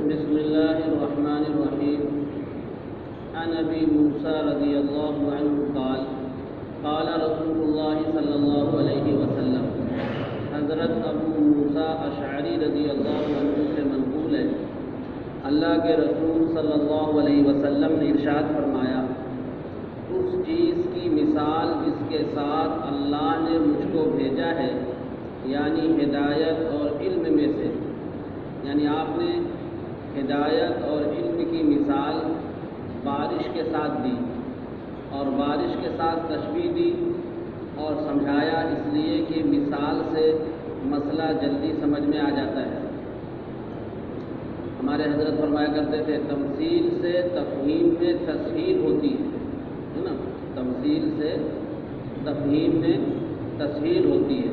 بسم الله الرحمن الرحيم. عن أبي موسى رضي الله عنه قال قال رسول الله صلى الله عليه وسلم. حضرت ابو موسیٰ اشعری رضی اللہ عنہ سے منقول ہے، اللہ کے رسول صلی اللہ علیہ وسلم نے ارشاد فرمایا، اس چیز کی مثال جس کے ساتھ اللہ نے مجھ کو بھیجا ہے، یعنی ہدایت اور علم میں سے، یعنی آپ نے ہدایت اور علم کی مثال بارش کے ساتھ دی، اور بارش کے ساتھ تشبیہ دی اور سمجھایا، اس لیے کہ مثال سے مسئلہ جلدی سمجھ میں آ جاتا ہے۔ ہمارے حضرت فرمایا کرتے تھے، تمثیل سے تفہیم میں تسہیل ہوتی ہے نا، تمثیل سے تفہیم میں تسہیل ہوتی ہے،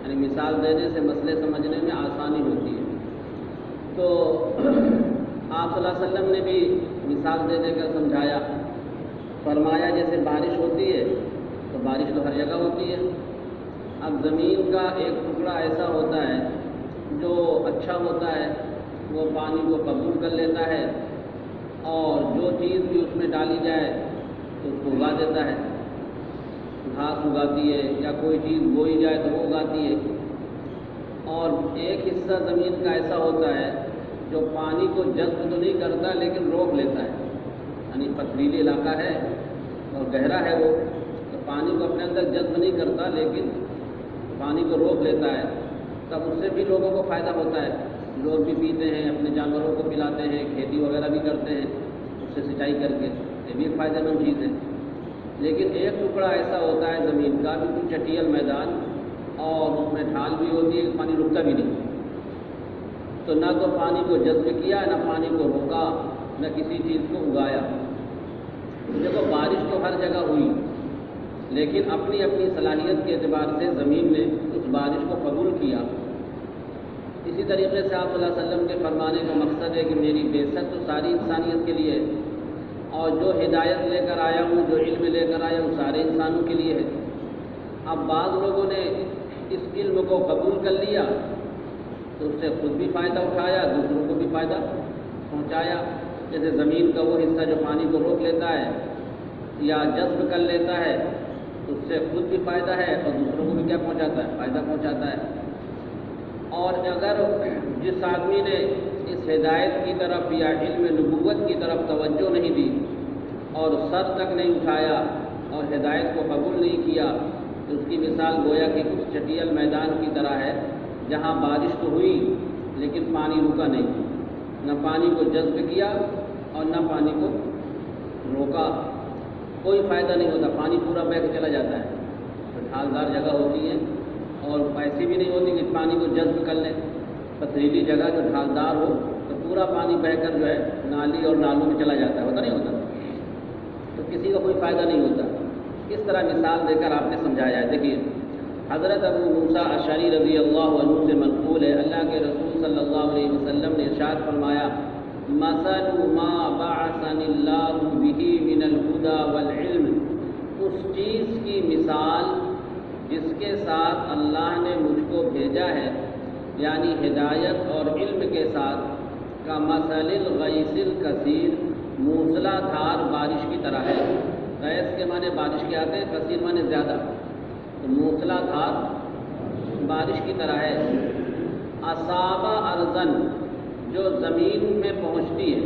یعنی مثال دینے سے مسئلے سمجھنے میں آسانی ہوتی ہے۔ تو آپ صلی اللہ علیہ وسلم نے بھی مثال دے دے کر سمجھایا، فرمایا جیسے بارش ہوتی ہے تو بارش تو ہر جگہ ہوتی ہے، اب زمین کا ایک ٹکڑا ایسا ہوتا ہے جو اچھا ہوتا ہے، وہ پانی کو قبول کر لیتا ہے، اور جو چیز بھی اس میں ڈالی جائے تو اس کو اگا دیتا ہے، گھاس اگاتی ہے یا کوئی چیز بوئی جائے تو وہ اگاتی ہے۔ اور ایک حصہ زمین کا ایسا ہوتا ہے جو پانی کو جذب تو نہیں کرتا لیکن روک لیتا ہے، یعنی پتھریلی علاقہ ہے اور گہرا ہے، وہ تو پانی کو اپنے اندر جذب نہیں کرتا لیکن پانی کو روک لیتا ہے، تب اس سے بھی لوگوں کو فائدہ ہوتا ہے، لوگ بھی پیتے ہیں، اپنے جانوروں کو پلاتے ہیں، کھیتی وغیرہ بھی کرتے ہیں اس سے سینچائی کر کے، یہ بھی ایک فائدہ مند چیز ہے۔ لیکن ایک ٹکڑا ایسا ہوتا ہے زمین کا، بالکل چٹیل میدان، اور اس میں ڈھال بھی ہوتی ہے، پانی رکتا بھی نہیں، تو نہ تو پانی کو جذب کیا، نہ پانی کو روکا، نہ کسی چیز کو اگایا۔ دیکھو بارش تو ہر جگہ ہوئی، لیکن اپنی اپنی صلاحیت کے اعتبار سے زمین نے اس بارش کو قبول کیا۔ اسی طریقے سے آپ صلی اللہ علیہ وسلم کے فرمانے کا مقصد ہے کہ میری بعثت تو ساری انسانیت کے لیے ہے، اور جو ہدایت لے کر آیا ہوں، جو علم لے کر آیا ہوں، سارے انسانوں کے لیے ہے۔ اب بعض لوگوں نے اس علم کو قبول کر لیا تو اس سے خود بھی فائدہ اٹھایا، دوسروں کو بھی فائدہ پہنچایا، جیسے زمین کا وہ حصہ جو پانی کو روک لیتا ہے یا جذب کر لیتا ہے، تو اس سے خود بھی فائدہ ہے اور دوسروں کو بھی کیا پہنچاتا ہے، فائدہ پہنچاتا ہے۔ اور اگر جس آدمی نے اس ہدایت کی طرف یا علم نبوت کی طرف توجہ نہیں دی اور سر تک نہیں اٹھایا اور ہدایت کو قبول نہیں کیا، تو اس کی مثال گویا کہ اس چٹیل میدان کی طرح ہے جہاں بارش تو ہوئی لیکن پانی رکا نہیں، نہ پانی کو جذب کیا اور نہ پانی کو روکا، کوئی فائدہ نہیں ہوتا، پانی پورا بہہ کے چلا جاتا ہے۔ تو ڈھالدار جگہ ہوتی ہے اور ایسی بھی نہیں ہوتی کہ پانی کو جذب کر لیں، پتھریلی جگہ جو ڈھالدار ہو تو پورا پانی بہہ کر جو ہے نالی اور نالوں میں چلا جاتا ہے، ہوتا نہیں ہوتا، تو کسی کا کوئی فائدہ نہیں ہوتا۔ اس طرح مثال دے کر آپ نے سمجھایا ہے۔ دیکھیے حضرت ابو موسیٰ اشعری رضی اللہ عنہ سے منقول ہے، اللہ کے رسول صلی اللہ علیہ وسلم نے ارشاد فرمایا، مثل ما بعثنی اللہ بہ من الہدی والعلم، اس چیز کی مثال جس کے ساتھ اللہ نے مجھ کو بھیجا ہے، یعنی ہدایت اور علم کے ساتھ، کا مثل الغیث الکثیر، موسلا دھار بارش کی طرح ہے۔ غیث کے معنی بارش کے آتے ہیں، کثیر معنی زیادہ، تو موسلا دھار بارش کی طرح ہے۔ اصاب ارضن، جو زمین میں پہنچتی ہے،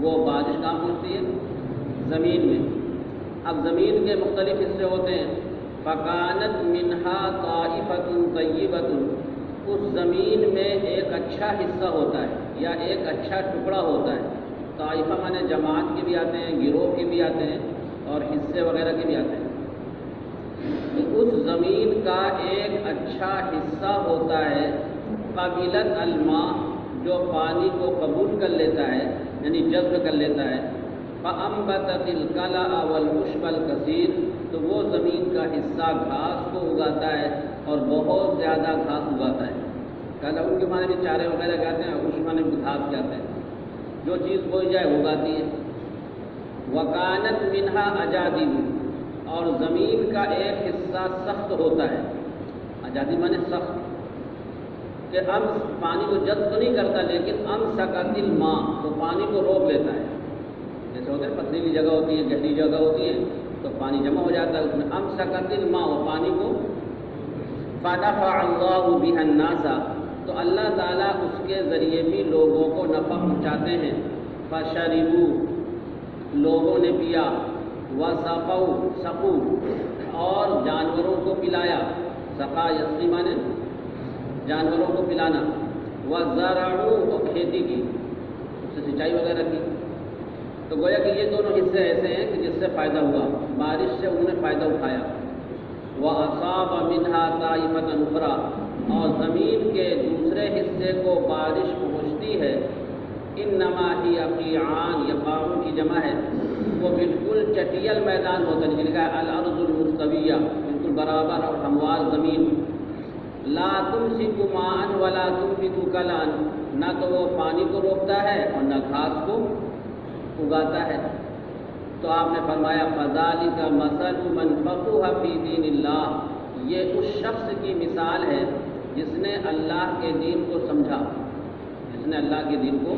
وہ بارش کہاں پہنچتی ہے؟ زمین میں۔ اب زمین کے مختلف حصے ہوتے ہیں، فکانت منہا طائفۃ طیبۃ، اس زمین میں ایک اچھا حصہ ہوتا ہے یا ایک اچھا ٹکڑا ہوتا ہے۔ طائفہ معنی جماعت کے بھی آتے ہیں، گروہ کے بھی آتے ہیں، اور حصے وغیرہ کے بھی آتے ہیں۔ تو اس زمین کا ایک اچھا حصہ ہوتا ہے، قبلت الماء، جو پانی کو قبول کر لیتا ہے یعنی جذب کر لیتا ہے، فانبتت الکلأ والعشب الکثیر، تو وہ زمین کا حصہ گھاس کو اگاتا ہے اور بہت زیادہ گھاس اگاتا ہے۔ کلأ ان کے معنی بھی چارے وغیرہ کہتے ہیں، اور عشب معنی بھی گھاس کہتے ہیں، جو چیز بوئی جائے وہ اگاتی ہے۔ وکانت منہا اجادب، اور زمین کا ایک حصہ سخت ہوتا ہے، اجادب معنی سخت، کہ پانی کو جذب تو نہیں کرتا لیکن امسکت الماء، وہ پانی کو روک لیتا ہے. جیسے ہوتا ہے پتھریلی جگہ ہوتی ہے، گہری جگہ ہوتی ہے تو پانی جمع ہو جاتا ہے اس میں. امسکت الماء، وہ پانی کو. فنفع اللہ بها الناس، تو اللہ تعالیٰ اس کے ذریعے بھی لوگوں کو نفع پہنچاتے ہیں. فشربوا، لوگوں نے پیا. سقوا، اور جانوروں کو پلایا. سقا یسقی مانے جانوروں کو پلانا. وزرعوا، اور کھیتی کی، اس سے سینچائی وغیرہ کی. تو گویا کہ یہ دونوں حصے ایسے ہیں کہ جس سے فائدہ ہوا، بارش سے انہوں نے فائدہ اٹھایا. وَأَصَابَ مِنْهَا طَائِفَةً أُخْرَىٰ، اور زمین کے دوسرے حصے کو بارش پہنچتی ہے. انما ہی قیعان، یقاعون کی جمع ہے. وہ بالکل چٹیل میدان ہوتا ہے، لکھا ہے الارض المستویہ، بالکل برابر اور ہموار زمین. لا تمسک ماء ولا تنبت کلاً، نہ تو وہ پانی کو روکتا ہے اور نہ گھاس کو اگاتا ہے. تو آپ نے فرمایا فذالک مثل من فقہ فی دین اللہ، یہ اس شخص کی مثال ہے جس نے اللہ کے دین کو سمجھا، جس نے اللہ کے دین کو.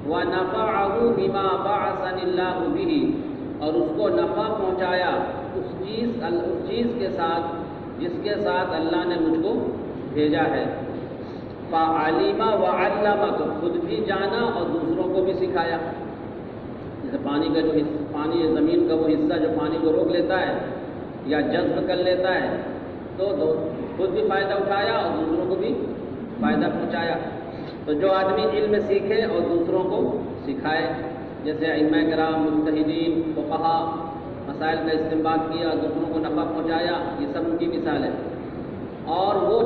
وَنَفَعَهُ بِمَا بَعَثَنِ اللَّهُ بِهِ، اور اس کو نفع پہنچایا اس چیز کے ساتھ جس کے ساتھ اللہ نے مجھ کو بھیجا ہے. فَعَلِمَ وَعَلَّمَ، تو خود بھی جانا اور دوسروں کو بھی سکھایا. جیسے پانی کا جو پانی زمین کا وہ حصہ جو پانی کو روک لیتا ہے یا جذب کر لیتا ہے، تو خود بھی فائدہ اٹھایا اور دوسروں کو بھی فائدہ پہنچایا. تو جو آدمی علم سیکھے اور دوسروں کو سکھائے، جیسے ائمہ کرام، مجتہدین، فقہاء، مسائل کا استنباط کیا، دوسروں کو نفع پہنچایا، یہ سب ان کی مثال ہے. اور وہ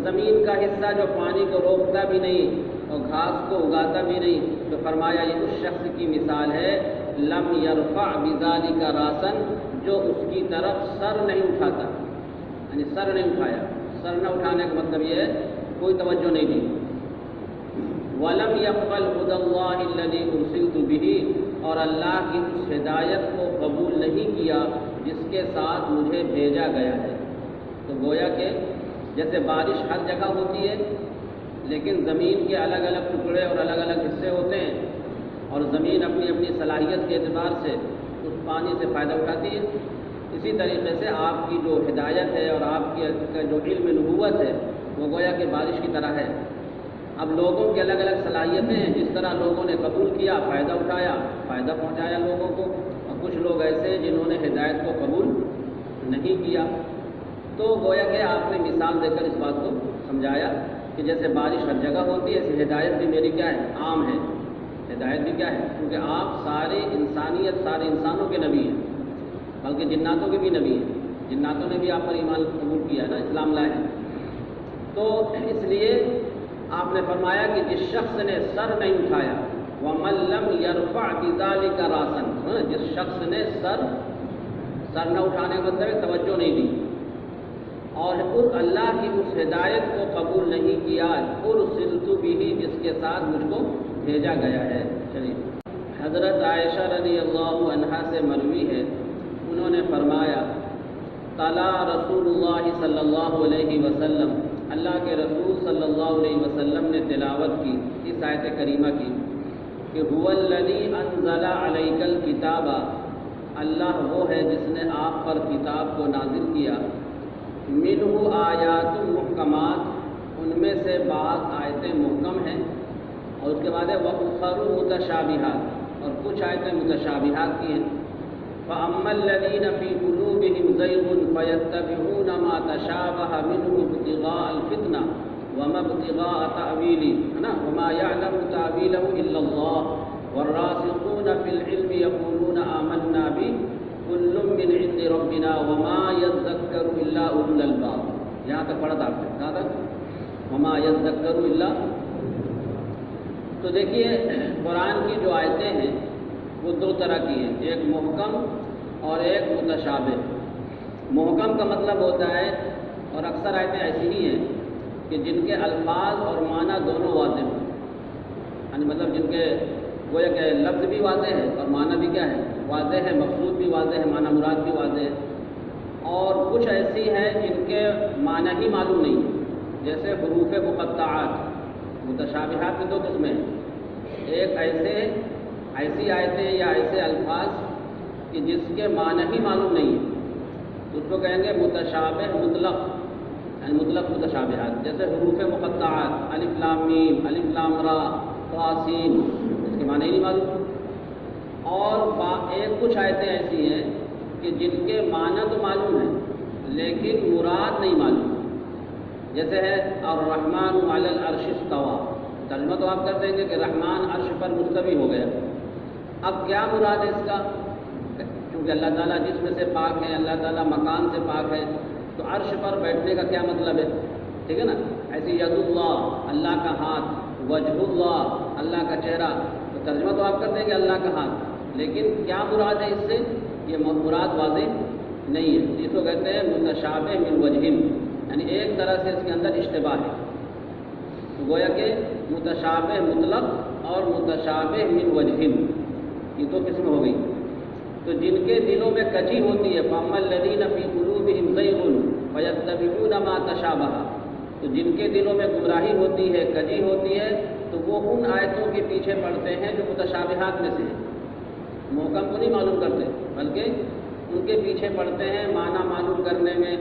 زمین کا حصہ جو پانی کو روکتا بھی نہیں اور گھاس کو اگاتا بھی نہیں، تو فرمایا یہ اس شخص کی مثال ہے لم یرفع بذالک راسا، جو اس کی طرف سر نہیں اٹھاتا، یعنی سر نہیں اٹھایا. سر نہ اٹھانے کا مطلب یہ ہے کوئی توجہ نہیں دی. وَلَمْ يَقْبَلْ هُدَى اللَّهِ الَّذِي أُرْسِلْتُ بِهِ، اور اللہ کی اس ہدایت کو قبول نہیں کیا جس کے ساتھ مجھے بھیجا گیا ہے. تو گویا کہ جیسے بارش ہر جگہ ہوتی ہے لیکن زمین کے الگ الگ ٹکڑے اور الگ الگ حصے ہوتے ہیں اور زمین اپنی اپنی صلاحیت کے اعتبار سے اس پانی سے فائدہ اٹھاتی ہے، اسی طریقے سے آپ کی جو ہدایت ہے اور آپ کی جو علم نبوت ہے وہ گویا کہ بارش کی طرح ہے. اب لوگوں کی الگ الگ صلاحیتیں ہیں، جس طرح لوگوں نے قبول کیا، فائدہ اٹھایا، فائدہ پہنچایا لوگوں کو، اور کچھ لوگ ایسے جنہوں نے ہدایت کو قبول نہیں کیا. تو گویا کہ آپ نے مثال دے کر اس بات کو سمجھایا کہ جیسے بارش ہر جگہ ہوتی ہے، ایسے ہدایت بھی میری کیا ہے، عام ہے. ہدایت بھی کیا ہے، کیونکہ آپ سارے انسانیت، سارے انسانوں کے نبی ہیں، بلکہ جناتوں کے بھی نبی ہیں. جناتوں نے بھی آپ پر ایمان قبول کیا ہے نا، اسلام لائے ہیں. تو اس لیے آپ نے فرمایا کہ جس شخص نے سر نہیں اٹھایا، وَمَن لَّمْ يَرْفَعْ بِذَلِكَ رَاسًا، جس شخص نے سر نہ اٹھانے کا مطلب توجہ نہیں دی اور اللہ کی اس ہدایت کو قبول نہیں کیا، أُرْسِلْتُ بِهِ، جس کے ساتھ مجھ کو بھیجا گیا ہے. چلیے، حضرت عائشہ رضی اللہ عنہا سے مروی ہے، انہوں نے فرمایا تلا رسول اللہ صلی اللہ علیہ وسلم، اللہ کے رسول صلی اللہ علیہ وسلم نے تلاوت کی اس آیت کریمہ کی کہ هو الذی انزل علیک الکتاب، اللہ وہ ہے جس نے آپ پر کتاب کو نازل کیا. منہ آیات محکمات، ان میں سے بعض آیتیں محکم ہیں، اور اس کے بعد ہے وَأُخَرُ مُتَشَابِهَاتٌ، اور کچھ آیتیں متشابہات کی ہیں. فَأَمَّا الَّذِينَ فِي قُلُوبِهِمْ زَيْغٌ فَيَتَّبِعُونَ مَا تَشَابَهَ مِنْهُ ابْتِغَاءَ الْفِتْنَةِ وَمَا ابْتِغَاءَ تَأْوِيلِهِ، وَمَا يَعْلَمُ تَأْوِيلَهُ إِلَّا اللَّهُ وَالرَّاسِخُونَ فِي الْعِلْمِ يَقُولُونَ آمَنَّا بِهِ كُلٌّ مِّنْ عِندِ رَبِّنَا وَمَا يَذَّكَّرُ إِلَّا أُولُو الْأَلْبَابِ. یہاں تک پڑھا تھا آپ نے، کہا تھا وَمَا يَذَّكَّرُ إِلَّا. تو دیکھیے قرآن کی جو آیتیں ہیں وہ دو طرح کی ہیں، ایک محکم اور ایک متشابہ. محکم کا مطلب ہوتا ہے، اور اکثر آیتیں ایسی ہی ہیں کہ جن کے الفاظ اور معنی دونوں واضح ہوں، یعنی مطلب جن کے وہ کہ لفظ بھی واضح ہے اور معنی بھی کیا ہے، واضح ہے، مقصود بھی واضح ہے، معنی مراد بھی واضح ہے. اور کچھ ایسی ہیں جن کے معنی ہی معلوم نہیں، جیسے حروف مقطعات، متشابہات میں دو قسمیں ہیں، ایک ایسی آیتیں یا ایسے الفاظ کہ جس کے معنی ہی معلوم نہیں ہے، اس کو کہیں گے متشابہ مطلق، یعنی مطلق متشابہات، جیسے حروف مقطعات الف لام میم، الف لام را، طاسین، اس کے معنی ہی نہیں معلوم۔ اور ایک کچھ آیتیں ایسی ہیں کہ جن کے معنی تو معلوم ہیں لیکن مراد نہیں معلوم، جیسے ہے الرحمن علی العرش استوى، ترجمہ تو آپ کر دیں گے کہ رحمان عرش پر مستوی ہو گیا، اب کیا مراد ہے اس کا؟ کیونکہ اللہ تعالیٰ جسم سے پاک ہے، اللہ تعالیٰ مکان سے پاک ہے، تو عرش پر بیٹھنے کا کیا مطلب ہے؟ ٹھیک ہے نا؟ ایسی ید اللہ، اللہ کا ہاتھ، وجہ اللہ، اللہ کا چہرہ، تو ترجمہ تو آپ کر دیں گے اللہ کا ہاتھ، لیکن کیا مراد ہے اس سے؟ یہ مراد واضح نہیں ہے، اس کو کہتے ہیں متشابہ من وجہ، یعنی ایک طرح سے اس کے اندر اشتباہ ہے، تو گویا کہ متشابہ مطلق اور متشابہ من وجہ، یہ دو قسم ہو گئی۔ تو جن کے دلوں میں کجی ہوتی ہے فَأَمَّا الَّذِينَ فِي قُلُوبِهِمْ زَيْغٌ فَيَتَّبِعُونَ مَا تَشَابَهَ، تو جن کے دلوں میں گمراہی ہوتی ہے، کجی ہوتی ہے، تو وہ ان آیتوں کے پیچھے پڑتے ہیں جو متشابہات میں سے ہیں، محکم کو نہیں معلوم کرتے بلکہ ان کے پیچھے پڑتے ہیں معنی معلوم کرنے میں،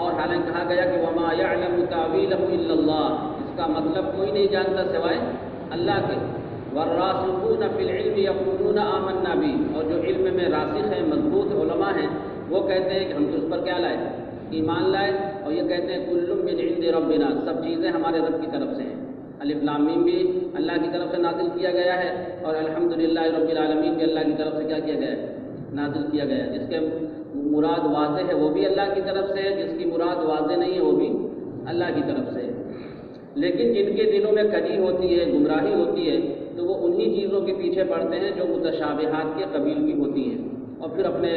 اور حالانکہ کہا گیا کہ وَمَا يَعْلَمُ تَأْوِيلَهُ إِلَّا اللَّهُ، اس کا مطلب کوئی نہیں جانتا سوائے اللہ کے۔ وَالرَّاسِخُونَ فِي الْعِلْمِ يَقُولُونَ آمَنَّا بِهِ، اور جو علم میں راسخ ہیں، مضبوط علماء ہیں، وہ کہتے ہیں کہ ہم تو اس پر کیا لائے؟ ایمان لائے، اور یہ کہتے ہیں کُلٌّ مِّنْ عِندِ رَبِّنَا، سب چیزیں ہمارے رب کی طرف سے ہیں، الف لام میم بھی اللہ کی طرف سے نازل کیا گیا ہے، اور الحمدللہ رب العالمین بھی اللہ کی طرف سے کیا کیا گیا ہے؟ نازل کیا گیا ہے۔ جس کے مراد واضح ہے وہ بھی اللہ کی طرف سے ہے، جس کی مراد واضح نہیں ہے وہ بھی اللہ کی طرف سے ہے۔ لیکن جن کے دلوں میں کجی ہوتی ہے، گمراہی ہوتی ہے، تو وہ انہی چیزوں کے پیچھے پڑتے ہیں جو متشابہات کے قبیل کی ہوتی ہیں، اور پھر اپنے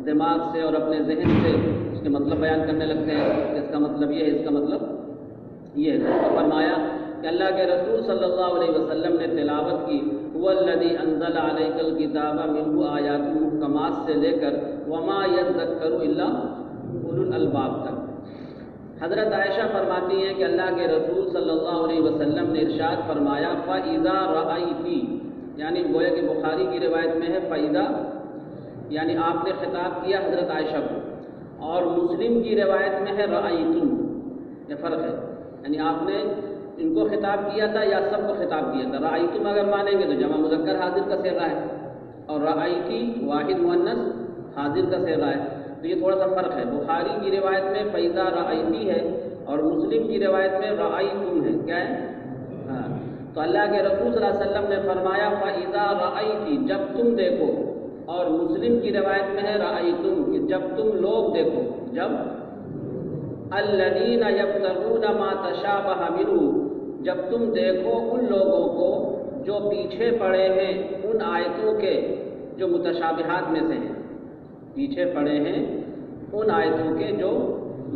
دماغ سے اور اپنے ذہن سے اس کے مطلب بیان کرنے لگتے ہیں کہ اس کا مطلب یہ ہے، اس کا مطلب یہ ہے۔ تو فرمایا کہ اللہ کے رسول صلی اللہ علیہ وسلم نے تلاوت کی هو الذی انزل علیک الکتاب منہ آیات محکمات سے لے کر وما یذکر الا اولو الالباب تک۔ حضرت عائشہ فرماتی ہیں کہ اللہ کے رسول صلی اللہ علیہ وسلم نے ارشاد فرمایا فَإِذَا رَأَيْتِ، یعنی گویا کہ بخاری کی روایت میں ہے فَإِذَا، یعنی آپ نے خطاب کیا حضرت عائشہ کو، اور مسلم کی روایت میں ہے رَأَيْتُمْ، یہ فرق ہے، یعنی آپ نے ان کو خطاب کیا تھا یا سب کو خطاب کیا تھا؟ رَأَيْتُمْ اگر مانیں گے تو جمع مذکر حاضر کا صیغہ ہے، اور رَأَيْتِ واحد مؤنث حاضر کا صیغہ ہے، تو یہ تھوڑا سا فرق ہے۔ بخاری کی روایت میں فَإِذَا رَأَيْتِ ہے، اور مسلم کی روایت میں رَأَيْتُمْ ہے، کیا ہے؟ ہاں، تو اللہ کے رسول صلی اللہ علیہ وسلم نے فرمایا فَإِذَا رَأَيْتِ، جب تم دیکھو، اور مسلم کی روایت میں ہے رَأَيْتُمْ، کہ جب تم لوگ دیکھو، جب الَّذِينَ يَبْتَغُونَ مَا تَشَابَهَ مِنْهُ، جب تم دیکھو ان لوگوں کو جو پیچھے پڑے ہیں ان آیتوں کے جو متشابہات میں سے ہیں، پیچھے پڑے ہیں ان آیتوں کے جو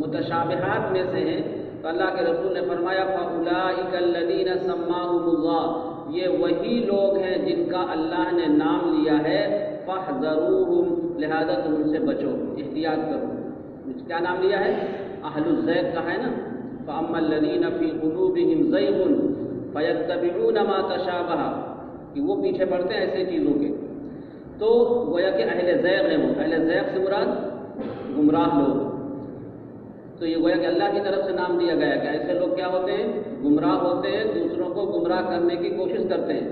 متشابہات میں سے ہیں، تو اللہ کے رسول نے فرمایا فَأُولَٰئِكَ الَّذِينَ سَمَّاهُمُ اللَّهُ، یہ وہی لوگ ہیں جن کا اللہ نے نام لیا ہے، فَاحْذَرُوهُمْ، لہذا تم ان سے بچو، احتیاط کرو۔ کیا نام لیا ہے؟ اہل الزیغ کا ہے نا، فَأَمَّا الَّذِينَ فِي قُلُوبِهِمْ زَيْغٌ فَيَتَّبِعُونَ مَا تَشَابَهَ، کہ وہ پیچھے پڑتے ہیں ایسے چیزوں کے، تو گویا کہ اہل زیغ ہیں، وہ اہل زیغ سے مراد گمراہ لوگ، تو یہ گویا کہ اللہ کی طرف سے نام دیا گیا کہ ایسے لوگ کیا ہوتے ہیں؟ گمراہ ہوتے ہیں، دوسروں کو گمراہ کرنے کی کوشش کرتے ہیں۔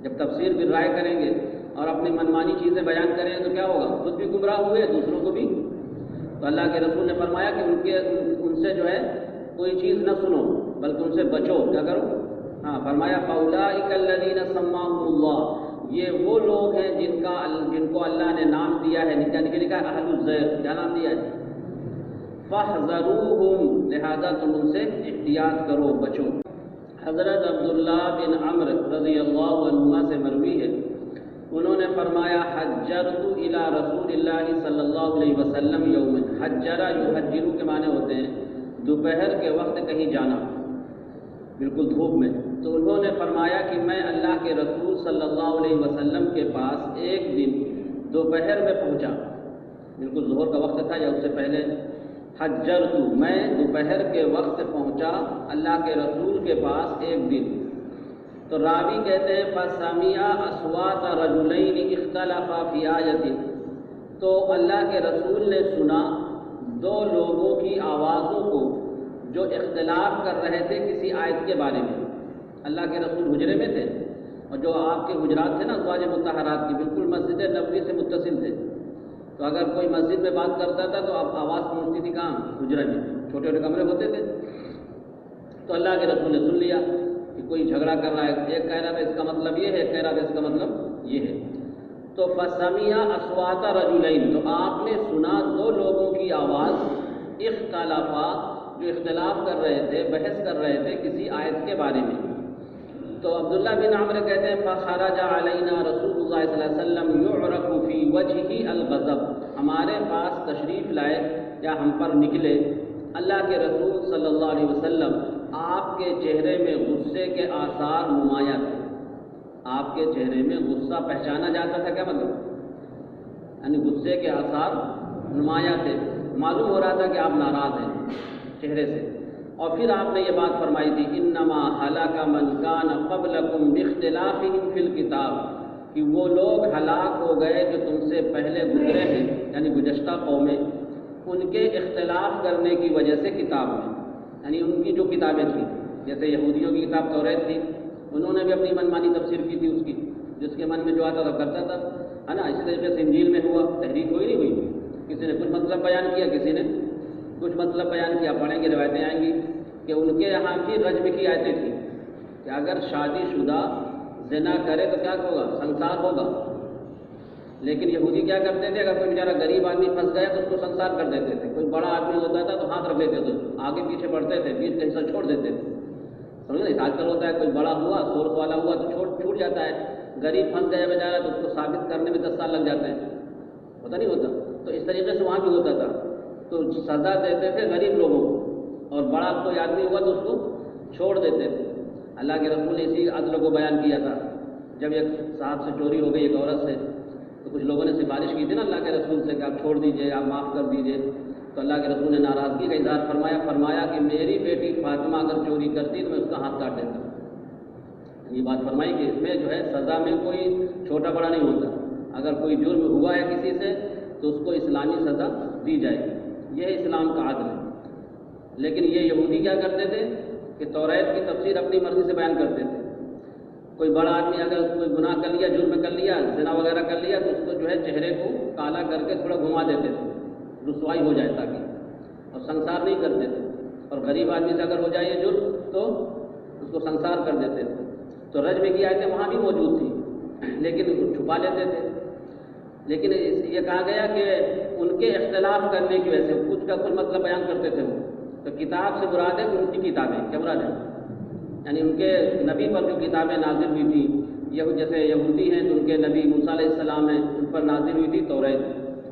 جب تفسیر بالرائے کریں گے اور اپنی منمانی چیزیں بیان کریں گے تو کیا ہوگا؟ خود بھی گمراہ ہوئے، دوسروں کو بھی۔ تو اللہ کے رسول نے فرمایا کہ ان سے جو ہے کوئی چیز نہ سنو بلکہ ان سے بچو، کیا کرو؟ ہاں، فرمایا فَأُولَٰئِكَ الَّذِينَ سَمَّاهُمُ اللَّهُ، یہ وہ لوگ ہیں جن کو اللہ نے نام دیا ہے، یعنی کہ لکھا ہے اہل الزیغ، کیا نام دیا ہے؟ فَاحْذَرُوهُمْ، لہذا تم ان سے احتیاط کرو، بچو۔ حضرت عبداللہ بن عمرو رضی اللہ عنہما سے مروی ہے، انہوں نے فرمایا حجرت الی رسول اللہ صلی اللہ علیہ وسلم یوما، حجرہ یحجر کے معنی ہوتے ہیں دوپہر کے وقت کہیں جانا، بالکل دھوپ میں، تو انہوں نے فرمایا کہ میں اللہ کے رسول صلی اللہ علیہ وسلم کے پاس ایک دن دوپہر میں پہنچا، بالکل ظہر کا وقت تھا یا اس سے پہلے حجرت، میں دوپہر کے وقت پہنچا اللہ کے رسول کے پاس ایک دن. تو راوی کہتے ہیں فَسَمِعَ أَصْوَاتَ رَجُلَيْنِ اخْتَلَفَا فِي آیَةٍ، تو اللہ کے رسول نے سنا دو لوگوں کی آوازوں کو جو اختلاف کر رہے تھے کسی آیت کے بارے میں. اللہ کے رسول حجرے میں تھے، اور جو آپ کے حجرات تھے نا ازواج مطہرات کی، بالکل مسجد نبوی سے متصل تھے. تو اگر کوئی مسجد میں بات کرتا تھا تو اب آواز پہنچتی تھی کہاں؟ حجرے میں. چھوٹے چھوٹے کمرے ہوتے تھے. تو اللہ کے رسول نے سن لیا کہ کوئی جھگڑا کر رہا ہے، ایک کہہ رہا ہے اس کا مطلب یہ ہے، ایک کہہ رہا ہے اس کا مطلب یہ ہے. تو فَسَمِعَ أَصْوَاتَ رَجُلَيْنِ، تو آپ نے سنا دو لوگوں کی آواز اختلافا، جو اختلاف کر رہے تھے، بحث کر رہے تھے کسی آیت کے بارے میں. تو عبداللہ بن عمرو کہتے ہیں فخرج علینا رسول اللہ صلی اللہ علیہ وسلم یعرف فی وجہہ الغضب، ہمارے پاس تشریف لائے یا ہم پر نکلے اللہ کے رسول صلی اللہ علیہ وسلم، آپ کے چہرے میں غصے کے آثار نمایاں تھے. آپ کے چہرے میں غصہ پہچانا جاتا تھا. کیا مطلب؟ یعنی غصے کے آثار نمایاں تھے، معلوم ہو رہا تھا کہ آپ ناراض ہیں چہرے سے. اور پھر آپ نے یہ بات فرمائی تھی انما ہلاک من کان قبلکم باختلافہم فی الکتاب، کہ وہ لوگ ہلاک ہو گئے جو تم سے پہلے گزرے ہیں، یعنی گزشتہ قومیں، ان کے اختلاف کرنے کی وجہ سے کتاب میں، یعنی ان کی جو کتابیں تھیں. جیسے یہودیوں کی کتاب توریت تھی، انہوں نے بھی اپنی منمانی تفسیر کی تھی اس کی، جس کے من میں جو آتا تھا کرتا تھا، ہے نا. اسی طریقے سے انجیل میں ہوا، تحریف ہوئی نہیں ہوئی، کسی نے کچھ مطلب بیان کیا، کسی نے کچھ مطلب بیان کیا. پڑھیں گے روایتیں آئیں گی کہ ان کے یہاں کی رجم کی آیتیں تھیں کہ اگر شادی شدہ زنا کرے تو کیا ہوگا؟ سنسار ہوگا. لیکن یہودی کیا کرتے تھے؟ اگر کوئی بیچارہ غریب آدمی پھنس گیا تو اس کو سنسار کر دیتے تھے. کوئی بڑا آدمی ہوتا تھا تو ہاتھ رکھ لیتے تھے، آگے پیچھے بڑھتے تھے، بیچ کا حصہ چھوڑ دیتے تھے. سمجھ نہیں؟ آج کل ہوتا ہے کوئی بڑا ہوا، سورس والا ہوا تو چھوٹ جاتا ہے. غریب پھنس گیا بیچارہ تو اس کو ثابت کرنے میں 10 سال لگ جاتے ہیں، پتہ نہیں ہوتا. تو اس طریقے سے وہاں بھی ہوتا تھا. تو سزا دیتے تھے غریب لوگوں کو، اور بڑا کوئی آدمی ہوا تو اس کو چھوڑ دیتے تھے. اللہ کے رسول نے اسی عدل کو بیان کیا تھا. جب ایک صاحب سے چوری ہو گئی ایک عورت سے، تو کچھ لوگوں نے سفارش کی تھی نا اللہ کے رسول سے کہ آپ چھوڑ دیجئے، آپ معاف کر دیجئے. تو اللہ کے رسول نے ناراضگی کا اظہار فرمایا کہ میری بیٹی فاطمہ اگر چوری کرتی تو میں اس کا ہاتھ کاٹ دیتا. یہ بات فرمائی کہ اس میں جو ہے سزا میں کوئی چھوٹا بڑا نہیں ہوتا. اگر کوئی جرم ہوا ہے کسی سے تو اس کو اسلامی سزا دی جائے گی. یہ اسلام کا عدل ہے. لیکن یہ یہودی کیا کرتے تھے کہ توریت کی تفسیر اپنی مرضی سے بیان کرتے تھے. کوئی بڑا آدمی اگر کوئی گناہ کر لیا، جرم کر لیا، زنا وغیرہ کر لیا تو اس کو جو ہے چہرے کو کالا کر کے تھوڑا گھما دیتے تھے، رسوائی ہو جائے تاکہ، اور سنسار نہیں کرتے تھے. اور غریب آدمی سے اگر ہو جائے یہ جرم تو اس کو سنسار کر دیتے تھے. تو رجم کی آیتیں وہاں بھی موجود تھیں لیکن چھپا لیتے تھے. لیکن یہ کہا گیا کہ ان کے اختلاف کرنے کی وجہ سے کچھ کا کچھ مطلب بیان کرتے تھے وہ. تو کتاب سے مراد ہے ان کی کتابیں. کیا مراد ہے؟ یعنی ان کے نبی پر جو کتابیں نازل ہوئی تھیں، جیسے یہودی ہیں تو ان کے نبی موسیٰ علیہ السلام ہیں، ان پر نازل ہوئی تھی توریت.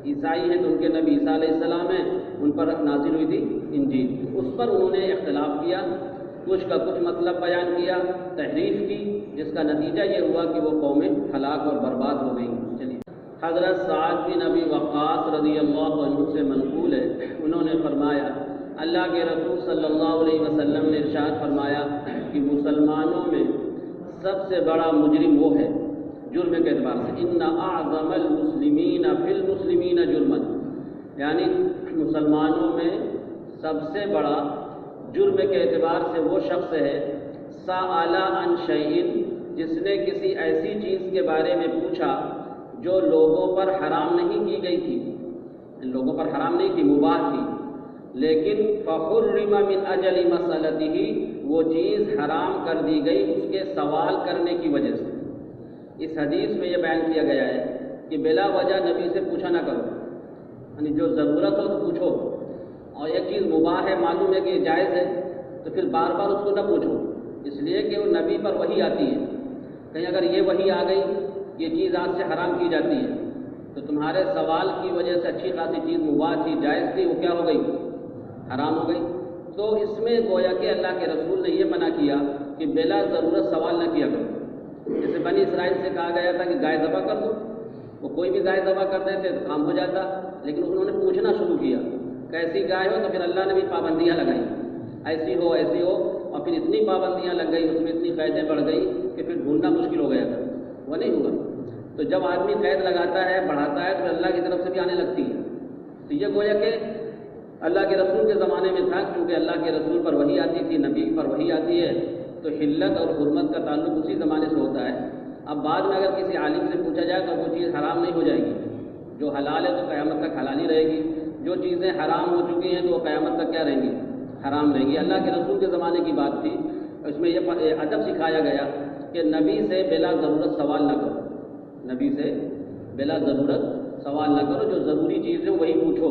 عیسائی ہیں تو ان کے نبی عیسیٰ علیہ السلام ہیں، ان پر نازل ہوئی تھی انجیل. اس پر انہوں نے اختلاف کیا، کچھ کا کچھ مطلب بیان کیا، تحریف کی، جس کا نتیجہ یہ ہوا کہ وہ قومیں ہلاک اور برباد ہو گئیں. چلیے، حضرت سعد بن ابی وقاص رضی اللہ عنہ سے منقول ہے، انہوں نے فرمایا اللہ کے رسول صلی اللہ علیہ وسلم نے ارشاد فرمایا کہ مسلمانوں میں سب سے بڑا مجرم وہ ہے جرم کے اعتبار سے، ان اعظم المسلمین فی المسلمین جرما، یعنی مسلمانوں میں سب سے بڑا جرم کے اعتبار سے وہ شخص ہے سأل عن شیء، جس نے کسی ایسی چیز کے بارے میں پوچھا جو لوگوں پر حرام نہیں کی گئی تھی، لوگوں پر حرام نہیں تھی، مباح تھی، لیکن فحرم من اجل مسئلتہ، وہ چیز حرام کر دی گئی اس کے سوال کرنے کی وجہ سے. اس حدیث میں یہ بیان کیا گیا ہے کہ بلا وجہ نبی سے پوچھا نہ کرو، یعنی جو ضرورت ہو تو پوچھو. اور ایک چیز مباح ہے، معلوم ہے کہ یہ جائز ہے، تو پھر بار بار اس کو نہ پوچھو، اس لیے کہ وہ نبی پر وحی آتی ہے. کہیں اگر یہ وحی آ گئی یہ چیز آج سے حرام کی جاتی ہے تو تمہارے سوال کی وجہ سے اچھی خاصی چیز مباح تھی، جائز تھی، وہ کیا ہو گئی؟ حرام ہو گئی. تو اس میں گویا کہ اللہ کے رسول نے یہ منع کیا کہ بلا ضرورت سوال نہ کیا کرو. جیسے بنی اسرائیل سے کہا گیا تھا کہ گائے ذبح کر دو، وہ کوئی بھی گائے ذبح کرتے تھے تو کام ہو جاتا، لیکن انہوں نے پوچھنا شروع کیا کیسی گائے ہو، تو پھر اللہ نے بھی پابندیاں لگائیں، ایسی ہو ایسی ہو، اور پھر اتنی پابندیاں لگ گئی، اس میں اتنی قیدیں بڑھ گئی کہ پھر ڈھونڈنا مشکل ہو گیا تھا، وہ نہیں ہوا۔ تو جب آدمی قید لگاتا ہے، بڑھاتا ہے، تو اللہ کی طرف سے بھی آنے لگتی ہے۔ تو یہ گویا کہ اللہ کے رسول کے زمانے میں تھا، کیونکہ اللہ کے رسول پر وحی آتی تھی، نبی پر وحی آتی ہے، تو حلت اور حرمت کا تعلق اسی زمانے سے ہوتا ہے۔ اب بعد میں اگر کسی عالم سے پوچھا جائے تو وہ چیز حرام نہیں ہو جائے گی، جو حلال ہے تو قیامت تک حلال ہی رہے گی، جو چیزیں حرام ہو چکی ہیں تو وہ قیامت تک کیا رہیں گی؟ حرام رہیں گی۔ اللہ کے رسول کے زمانے کی بات تھی، اس میں یہ ادب سکھایا گیا کہ نبی سے بلا ضرورت سوال نہ کرو، نبی سے بلا ضرورت سوال نہ کرو، جو ضروری چیز ہے وہی پوچھو،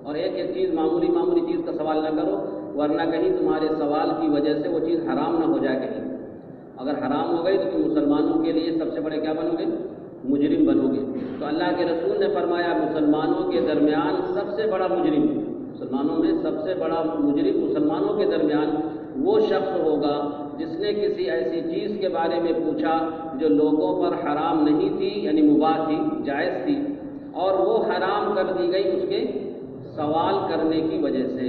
اور ایک ایک چیز معمولی چیز کا سوال نہ کرو، ورنہ کہیں تمہارے سوال کی وجہ سے وہ چیز حرام نہ ہو جائے کہیں۔ اگر حرام ہو گئی تو تم مسلمانوں کے لیے سب سے بڑے کیا بنو گے؟ مجرم بنو گے۔ تو اللہ کے رسول نے فرمایا مسلمانوں کے درمیان سب سے بڑا مجرم، مسلمانوں میں سب سے بڑا مجرم مسلمانوں کے درمیان وہ شخص ہوگا جس نے کسی ایسی چیز کے بارے میں پوچھا جو لوگوں پر حرام نہیں تھی، یعنی مباح تھی، جائز تھی، اور وہ حرام کر دی گئی اس کے سوال کرنے کی وجہ سے،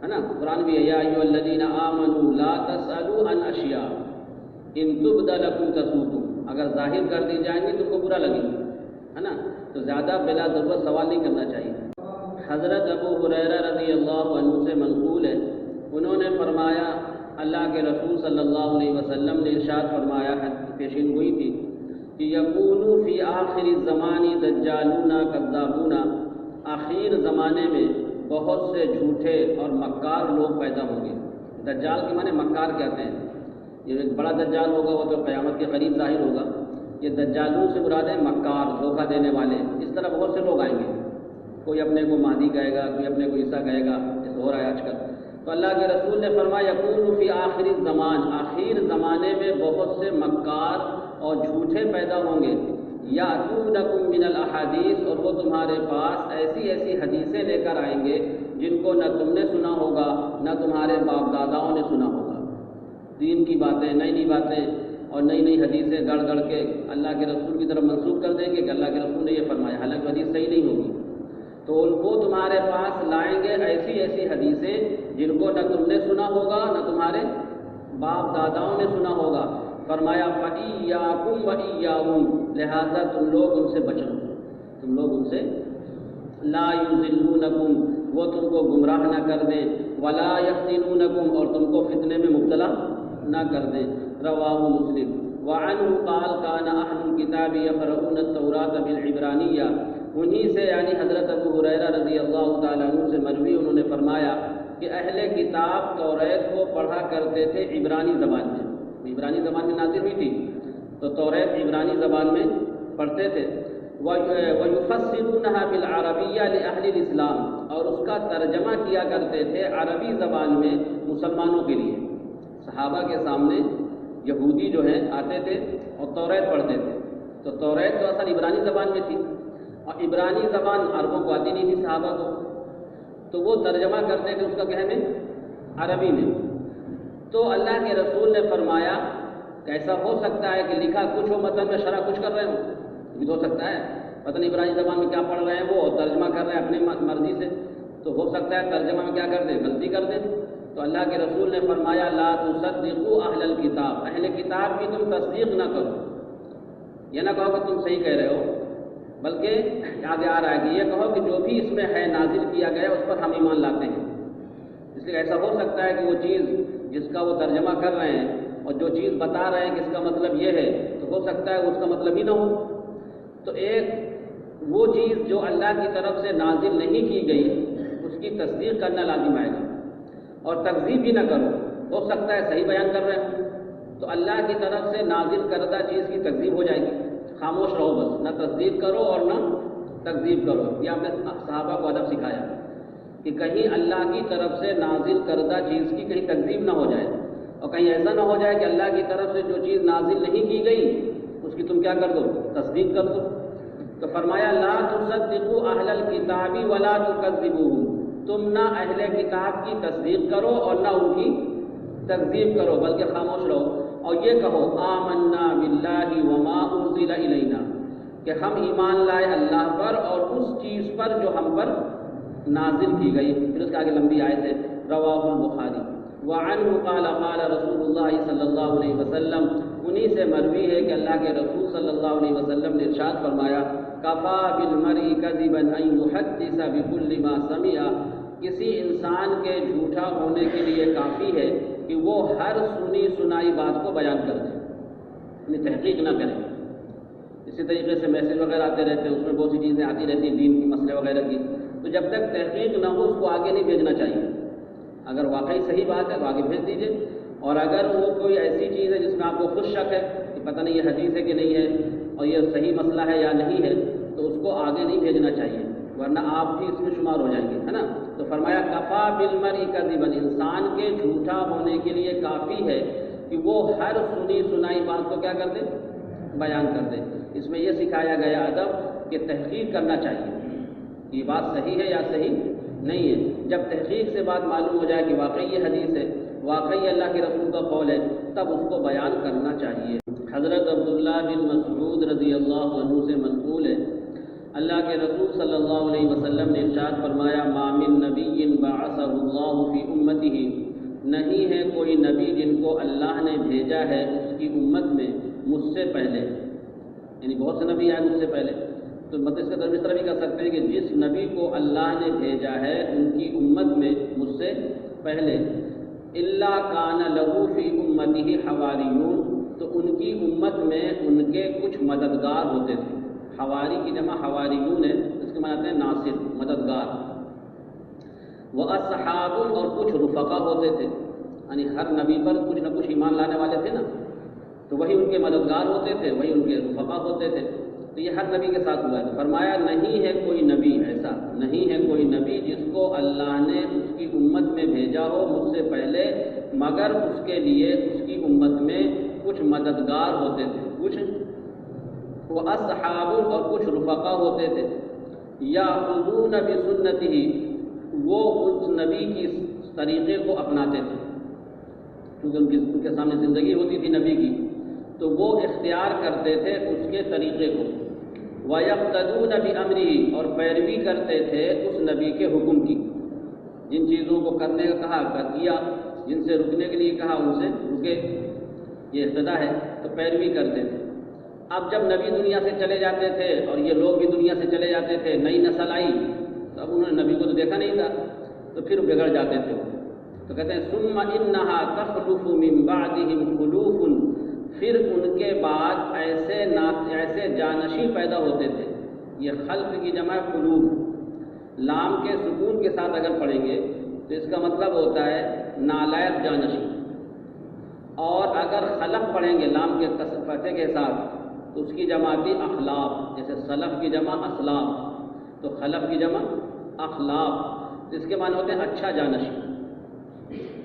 ہے نا؟ قرآن بھی ہے، یا ایھا الذین آمنوا لا تسألوا عن اشیاء ان تبد لکم تسؤکم، اگر ظاہر کر دی جائیں گی تم کو برا لگے گی، ہے نا؟ تو زیادہ بلا ضرورت سوال نہیں کرنا چاہیے۔ حضرت ابو ہریرہ رضی اللہ عنہ سے منقول ہے، انہوں نے فرمایا اللہ کے رسول صلی اللہ علیہ وسلم نے ارشاد فرمایا، پیشین گوئی تھی کہ یکون فی آخر الزمان دجالون کذابون، آخر زمانے میں بہت سے جھوٹے اور مکار لوگ پیدا ہوں گے۔ دجال کے معنی مکار کہتے ہیں، یہ ایک بڑا دجال ہوگا، وہ تو قیامت کے قریب ظاہر ہوگا۔ یہ دجالوں سے مراد ہے مکار، دھوکہ دینے والے۔ اس طرح بہت سے لوگ آئیں گے، کوئی اپنے کو مہدی کہے گا، کوئی اپنے کو عیسیٰ کہے گا، جیسے ہو رہا ہے آج کل۔ تو اللہ کے رسول نے فرمایا یکون فی آخر الزمان، آخر زمانے میں بہت سے مکار اور جھوٹے پیدا ہوں گے، یاتونکم من الاحادیث، اور وہ تمہارے پاس ایسی ایسی حدیثیں لے کر آئیں گے جن کو نہ تم نے سنا ہوگا نہ تمہارے باپ داداؤں نے سنا ہوگا۔ دین کی باتیں، نئی نئی باتیں اور نئی نئی حدیثیں گڑ گڑ کے اللہ کے رسول کی طرف منسوخ کر دیں گے کہ اللہ کے رسول نے یہ فرمایا، حالانکہ حدیث صحیح نہیں ہوگی۔ تو وہ تمہارے پاس لائیں گے ایسی ایسی حدیثیں جن کو نہ تم نے سنا ہوگا نہ تمہارے باپ داداؤں نے سنا ہوگا۔ فرمایا فَإِيَّاكُمْ وَإِيَّاهُمْ، لہذا تم لوگ ان سے بچو، تم لوگ ان سے، لا يُضِلُّونَكُمْ، وہ تم کو گمراہ نہ کر دیں، وَلَا يَفْتِنُونَكُمْ، اور تم کو فتنے میں مبتلا نہ کر دیں۔ رواہ مسلم۔ وعنہ قال كان اہل الکتاب یقرؤون التوراۃ بالعبرانیہ، انہی سے یعنی حضرت ابو ہریرہ رضی اللہ تعالیٰ عنہ سے مروی، انہوں نے فرمایا کہ اہل کتاب توریت کو پڑھا کرتے تھے عبرانی زبان میں، عبرانی زبان میں نازل ہوئی تھی تو توریت عبرانی زبان میں پڑھتے تھے۔ وَيُفَسِّرُونَهَا بِالْعَرَبِيَّةِ لِأَهْلِ الْإِسْلَامِ، اور اس کا ترجمہ کیا کرتے تھے عربی زبان میں مسلمانوں کے لیے۔ صحابہ کے سامنے یہودی جو ہیں آتے تھے اور توریت پڑھتے تھے، تو توریت تو اصل عبرانی زبان میں تھی، اور عبرانی زبان عربوں کو آتی نہیں تھی صحابہ کو، تو وہ ترجمہ کرتے تھے اس کا کہنے عربی میں۔ تو اللہ کے رسول نے فرمایا کہ ایسا ہو سکتا ہے کہ لکھا کچھ ہو متن میں شرح کچھ کر رہے ہوں، یہ تو ہو سکتا ہے، پتہ نہیں عبرانی زبان میں کیا پڑھ رہے ہیں وہ، اور ترجمہ کر رہے ہیں اپنی مرضی سے، تو ہو سکتا ہے ترجمہ میں کیا کر دیں، غلطی کر دیں۔ تو اللہ کے رسول نے فرمایا لا تصدقوا اہل الکتاب، اہل کتاب کی تم تصدیق نہ کرو، یہ نہ کہو کہ تم صحیح کہہ رہے ہو، بلکہ آگے آ رہا ہے کہ یہ کہو کہ جو بھی اس میں ہے نازل کیا گیا اس پر ہم ایمان لاتے ہیں۔ اس لیے ایسا ہو سکتا ہے کہ وہ چیز جس کا وہ ترجمہ کر رہے ہیں اور جو چیز بتا رہے ہیں کہ اس کا مطلب یہ ہے، تو ہو سکتا ہے اس کا مطلب ہی نہ ہو۔ تو ایک وہ چیز جو اللہ کی طرف سے نازل نہیں کی گئی اس کی تصدیق کرنا لازم آئے گا، اور تکذیب بھی نہ کرو، ہو سکتا ہے صحیح بیان کر رہے ہوں، تو اللہ کی طرف سے نازل کردہ چیز کی تکذیب ہو جائے گی۔ خاموش رہو، بس نہ تصدیق کرو اور نہ تکذیب کرو۔ یہ آپ نے صحابہ کو ادب سکھایا کہ کہیں اللہ کی طرف سے نازل کردہ چیز کی کہیں تکذیب نہ ہو جائے، اور کہیں ایسا نہ ہو جائے کہ اللہ کی طرف سے جو چیز نازل نہیں کی گئی اس کی تم کیا کر دو، تصدیق کر دو۔ تو فرمایا لا تصدقوا اہل الکتاب ولا تکذبوہم، تم نہ اہل کتاب کی تصدیق کرو اور نہ ان کی تکذیب کرو، بلکہ خاموش رہو اور یہ کہو آمنا باللہ وما انزل الینا، کہ ہم ایمان لائے اللہ پر اور اس چیز پر جو ہم پر نازل کی گئی. پھر اس کے آگے لمبی آیت ہے رواہ البخاری. وعنہ قال قال رسول اللہ صلی اللہ علیہ وسلم، انہی سے مروی ہے کہ اللہ کے رسول صلی اللہ علیہ وسلم نے ارشاد فرمایا کفا بالمرء کذبا ان یحدث بکل ما سمع، کسی انسان کے جھوٹا ہونے کے لیے کافی ہے کہ وہ ہر سنی سنائی بات کو بیان کر دے، یعنی تحقیق نہ کرے. اسی طریقے سے میسج وغیرہ آتے رہتے ہیں، اس میں بہت سی چیزیں آتی رہتی ہیں دین کی مسئلے وغیرہ کی، تو جب تک تحقیق نہ ہو اس کو آگے نہیں بھیجنا چاہیے. اگر واقعی صحیح بات ہے تو آگے بھیج دیجیے، اور اگر وہ کوئی ایسی چیز ہے جس میں آپ کو خود شک ہے کہ پتہ نہیں یہ حدیث ہے کہ نہیں ہے اور یہ صحیح مسئلہ ہے یا نہیں ہے، تو اس کو آگے نہیں بھیجنا چاہیے، ورنہ آپ بھی اس میں شمار ہو جائیں گے، ہے نا. تو فرمایا کفا بالمرء کذبا، انسان کے جھوٹا ہونے کے لیے کافی ہے کہ وہ ہر سنی سنائی بات کو کیا کر دے، بیان کر دے. اس میں یہ سکھایا گیا ادب کہ تحقیق کرنا چاہیے، یہ بات صحیح ہے یا صحیح نہیں ہے. جب تحقیق سے بات معلوم ہو جائے کہ واقعی یہ حدیث ہے، واقعی اللہ کے رسول کا قول ہے، تب اس کو بیان کرنا چاہیے. حضرت عبداللہ بن مسعود رضی اللہ عنہ سے منقول ہے اللہ کے رسول صلی اللہ علیہ وسلم نے ارشاد فرمایا ما من نبی بعثہ اللہ فی امتہ، نہیں ہے کوئی نبی جن کو اللہ نے بھیجا ہے اس کی امت میں مجھ سے پہلے، یعنی بہت سے نبی آئے مجھ سے پہلے، تو مطلب اس کا ترجمہ اس طرح بھی کر سکتے ہیں کہ جس نبی کو اللہ نے بھیجا ہے ان کی امت میں مجھ سے پہلے، الا کان لہ فی امتہ حواریون، تو ان کی امت میں ان کے کچھ مددگار ہوتے تھے. حواری کی جمع حواریون ہے، اس کے معنی ہیں ناصر، مددگار. واصحاب، اور کچھ رفقا ہوتے تھے، یعنی ہر نبی پر کچھ نہ کچھ ایمان لانے والے تھے نا، تو وہی ان کے مددگار ہوتے تھے، وہی ان کے رفقا ہوتے تھے. تو یہ ہر نبی کے ساتھ ہوا ہے. فرمایا نہیں ہے کوئی نبی ایسا، نہیں ہے کوئی نبی جس کو اللہ نے اس کی امت میں بھیجا ہو مجھ سے پہلے، مگر اس کے لیے اس کی امت میں کچھ مددگار ہوتے تھے، کچھ وہ اصحاب اور کچھ رفقا ہوتے تھے. یاخذون بسنتہ، وہ اس نبی کی طریقے کو اپناتے تھے، کیونکہ ان کے سامنے زندگی ہوتی تھی نبی کی، تو وہ اختیار کرتے تھے اس کے طریقے کو. وَيَقْتَدُونَ بِأَمْرِهِ، اور پیروی کرتے تھے اس نبی کے حکم کی، جن چیزوں کو کرنے کا کہا کر کیا، جن سے رکنے کے لیے کہا ان سے رکے، یہ اقتدا ہے، تو پیروی کرتے تھے. اب جب نبی دنیا سے چلے جاتے تھے اور یہ لوگ بھی دنیا سے چلے جاتے تھے، نئی نسل آئی، تو اب انہوں نے نبی کو تو دیکھا نہیں تھا، تو پھر بگڑ جاتے تھے. تو کہتے ہیں ثم انہا تخلف من بعدہم خلوف، پھر ان کے بعد ایسے جانشین پیدا ہوتے تھے. یہ خلف کی جمع خلوف، لام کے سکون کے ساتھ اگر پڑھیں گے تو اس کا مطلب ہوتا ہے نالائق جانشین، اور اگر خلف پڑھیں گے لام کے فتح کے ساتھ تو اس کی جمع بھی اخلاف، جیسے سلف کی جمع اسلاف، تو خلف کی جمع اخلاف، تو اس کے معنی ہوتے ہیں اچھا جانشین.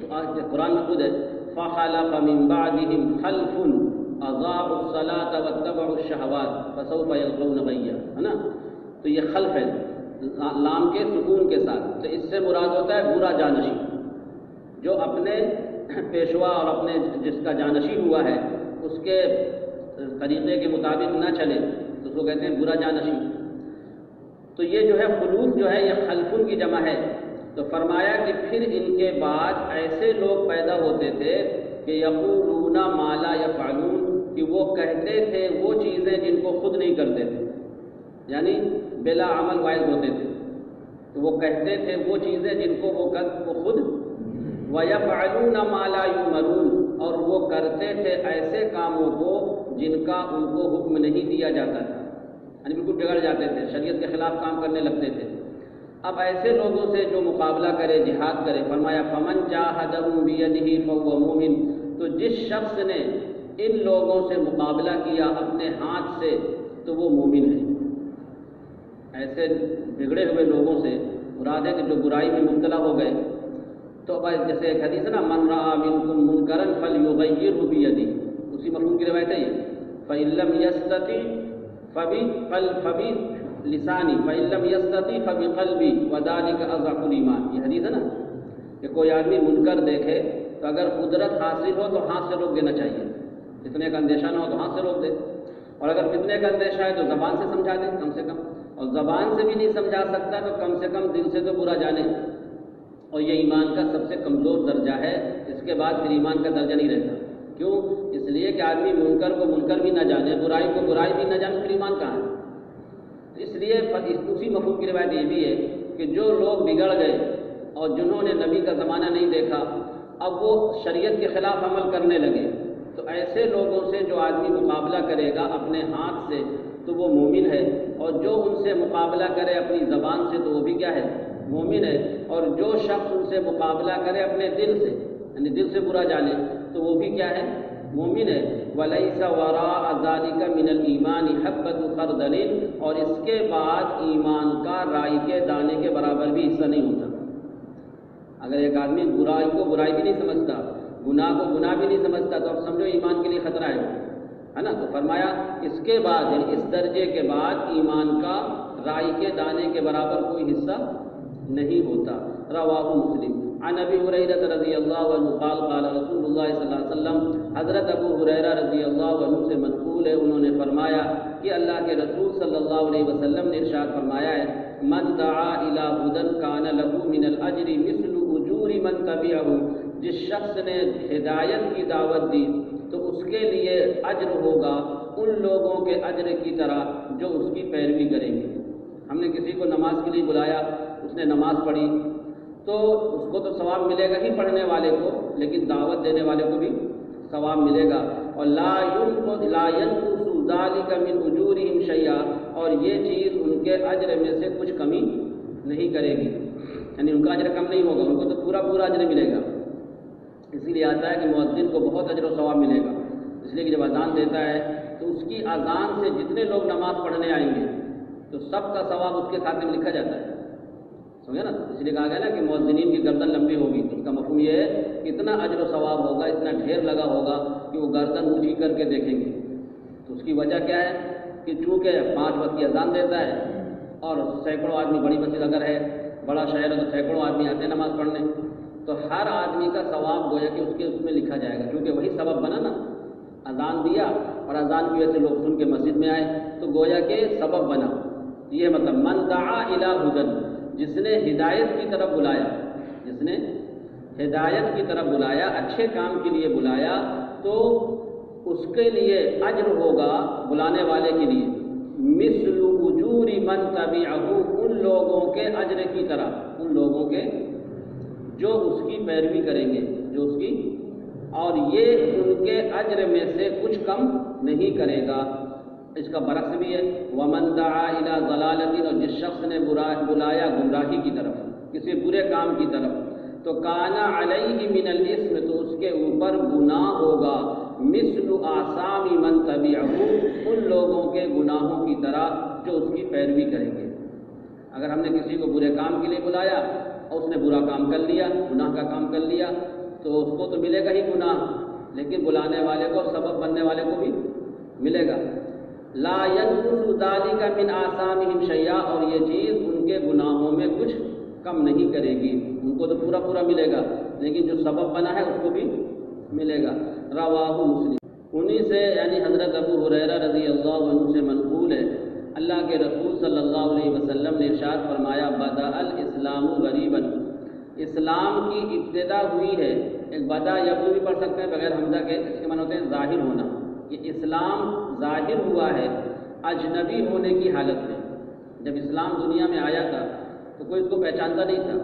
تو آج قرآن میں خود ہے فَخَلَفَ مِن بَعْدِهِمْ خَلْفٌ أَضَاعُوا الصَّلَاةَ وَاتَّبَعُوا الشَّهَوَاتِ فَسَوْفَ يَلْقَوْنَ غَيًّا، ہے نا. تو یہ خلف ہے لام کے سکون کے ساتھ، تو اس سے مراد ہوتا ہے برا جانشین، جو اپنے پیشوا اور اپنے جس کا جانشین ہوا ہے اس کے طریقے کے مطابق نہ چلے تو اس کو کہتے ہیں برا جانشین. تو یہ جو ہے خلوف جو ہے یہ خلفن کی جمع ہے. تو فرمایا کہ پھر ان کے بعد ایسے لوگ پیدا ہوتے تھے کہ یقولون ما لا یفعلون، کہ وہ کہتے تھے وہ چیزیں جن کو خود نہیں کرتے تھے، یعنی بلا عمل واحد ہوتے تھے. تو وہ کہتے تھے وہ چیزیں جن کو وہ خود، وَيَفْعَلُونَ مَا لَا يُؤْمَرُونَ، اور وہ کرتے تھے ایسے کاموں کو جن کا ان کو حکم نہیں دیا جاتا تھا، یعنی بالکل بگڑ جاتے تھے، شریعت کے خلاف کام کرنے لگتے تھے. اب ایسے لوگوں سے جو مقابلہ کرے، جہاد کرے، فرمایا فَمَنْ جَاهَدَهُمْ بِيَدِهِ فَهُوَ مُؤْمِنٌ، تو جس شخص نے ان لوگوں سے مقابلہ کیا اپنے ہاتھ سے تو وہ مومن ہے. ایسے بگڑے ہوئے لوگوں سے مراد ہے کہ جو برائی میں مبتلا ہو گئے. تو جیسے ایک حدیث ہے نا من رأى منكم منکرا فلیغیرہ بیدہ، اسی مفہوم کی روایت ہے یہ. فإن لم يستطع فبلسانہ فإن لم يستطع فبقلبہ وذلک اضعف الایمان، یہ حدیث ہے نا کہ کوئی آدمی منکر دیکھے تو اگر قدرت حاصل ہو تو ہاتھ سے روک دینا چاہیے، اتنے کا اندیشہ نہ ہو تو ہاتھ سے روک دے، اور اگر فتنے کا اندیشہ ہے تو زبان سے سمجھا دیں کم سے کم، اور زبان سے بھی نہیں سمجھا سکتا تو کم سے کم دل سے تو برا جانے، اور یہ ایمان کا سب سے کمزور درجہ ہے، اس کے بعد پھر ایمان کا درجہ نہیں رہتا۔ کیوں؟ اس لیے کہ آدمی منکر کو منکر بھی نہ جانے، برائی کو برائی بھی نہ جانے، پھر ایمان کہاں ہے؟ اس لیے اسی مفہوم کی روایت یہ بھی ہے کہ جو لوگ بگڑ گئے اور جنہوں نے نبی کا زمانہ نہیں دیکھا، اب وہ شریعت کے خلاف عمل کرنے لگے، تو ایسے لوگوں سے جو آدمی مقابلہ کرے گا اپنے ہاتھ سے تو وہ مومن ہے، اور جو ان سے مقابلہ کرے اپنی زبان سے تو وہ بھی کیا ہے؟ مومن ہے، اور جو شخص ان سے مقابلہ کرے اپنے دل سے، یعنی دل سے برا جانے، تو وہ بھی کیا ہے؟ مومن ہے۔ وَلَيْسَ وَرَاءَ ذَلِكَ مِنَ الْإِيمَانِ حَبَّةُ خَرْدَلٍ، اور اس کے بعد ایمان کا رائی کے دانے کے برابر بھی حصہ نہیں ہوتا۔ اگر ایک آدمی برائی کو برائی بھی نہیں سمجھتا، گناہ کو گناہ بھی نہیں سمجھتا، تو اب سمجھو ایمان کے لیے خطرہ ہے نا؟ تو فرمایا اس کے بعد، یعنی اس درجے کے بعد ایمان کا رائی کے دانے کے برابر کوئی حصہ نہیں ہوتا۔ رواہ مسلم۔ عن ابی ہریرہ رضی اللہ عنہ قال قال رسول اللہ صلی اللہ علیہ وسلم، حضرت ابو ہریرہ رضی اللہ عنہ سے منقول ہے، انہوں نے فرمایا کہ اللہ کے رسول صلی اللہ علیہ وسلم نے ارشاد فرمایا ہے، من دعا الی ہدی کان لہ من الاجر مثل اجور من تبعہ، جس شخص نے ہدایت کی دعوت دی تو اس کے لیے اجر ہوگا ان لوگوں کے اجر کی طرح جو اس کی پیروی کریں گے۔ ہم نے کسی کو نماز کے لیے بلایا، اس نے نماز پڑھی تو اس کو تو ثواب ملے گا ہی پڑھنے والے کو، لیکن دعوت دینے والے کو بھی ثواب ملے گا۔ اور لا ينقص ذلك من اجورهم شيئا، اور یہ چیز ان کے اجر میں سے کچھ کمی نہیں کرے گی، یعنی ان کا اجر کم نہیں ہوگا، ان کو تو پورا پورا اجر ملے گا۔ اسی لیے آتا ہے کہ مؤذن کو بہت اجر و ثواب ملے گا، اس لیے کہ جب اذان دیتا ہے تو اس کی اذان سے جتنے لوگ نماز پڑھنے آئیں گے تو سب کا ثواب اس کے کھاتے میں لکھا جاتا ہے، سمجھے نا؟ اس لیے کہا گیا نا کہ مؤذنین کی گردن لمبی ہوگی، تو اس کا مفہوم یہ ہے کہ اتنا اجر و ثواب ہوگا، اتنا ڈھیر لگا ہوگا کہ وہ گردن اونچی کر کے دیکھیں گے۔ تو اس کی وجہ کیا ہے کہ چونکہ 5 وقت کی اذان دیتا ہے اور سینکڑوں آدمی، بڑی مسجد اگر ہے، بڑا شہر ہے تو سینکڑوں آدمی آتے ہیں نماز پڑھنے، تو ہر آدمی کا ثواب گویا کہ اس میں لکھا جائے گا، کیونکہ وہی سبب بنا نا، اذان دیا اور اذان کی وجہ سے لوگ سن کے مسجد میں آئے، تو گویا کہ سبب بنا۔ یہ مطلب من دعا الی ہدی، جس نے ہدایت کی طرف بلایا، جس نے ہدایت کی طرف بلایا، اچھے کام کے لیے بلایا، تو اس کے لیے اجر ہوگا بلانے والے کے لیے مثل اجور من تبعہ، ان لوگوں کے اجر کی طرح، ان لوگوں کے جو اس کی پیروی کریں گے، جو اس کی، اور یہ ان کے اجر میں سے کچھ کم نہیں کرے گا۔ اس کا برعکس بھی ہے، ومن دعا الی ضلالۃ، اور جس شخص نے بلایا گمراہی کی طرف، کسی برے کام کی طرف، تو کان علیہ من الاسم، تو اس کے اوپر گناہ ہوگا مثل آثام من تبعہ، ان لوگوں کے گناہوں کی طرح جو اس کی پیروی کریں گے۔ اگر ہم نے کسی کو برے کام کے لیے بلایا اور اس نے برا کام کر لیا، گناہ کا کام کر لیا، تو اس کو تو ملے گا ہی گناہ، لیکن بلانے والے کو، سبب بننے والے کو بھی ملے گا۔ لا ينقص ذلك من آثامهم شيئا، اور یہ چیز ان کے گناہوں میں کچھ کم نہیں کرے گی، ان کو تو پورا پورا ملے گا، لیکن جو سبب بنا ہے اس کو بھی ملے گا۔ رواہ مسلم۔ انہی سے یعنی حضرت ابو ہریرہ رضی اللہ عنہ سے منقول ہے، اللہ کے رسول صلی اللہ علیہ وسلم نے ارشاد فرمایا، بدأ الاسلام غریبا، اسلام کی ابتدا ہوئی ہے۔ ایک بدا یبدو بھی پڑھ سکتے ہیں بغیر حمزہ کے، اس کے معنی ہوتے ہیں ظاہر ہونا۔ یہ اسلام ظاہر ہوا ہے اجنبی ہونے کی حالت میں۔ جب اسلام دنیا میں آیا تھا تو کوئی اس کو پہچانتا نہیں تھا،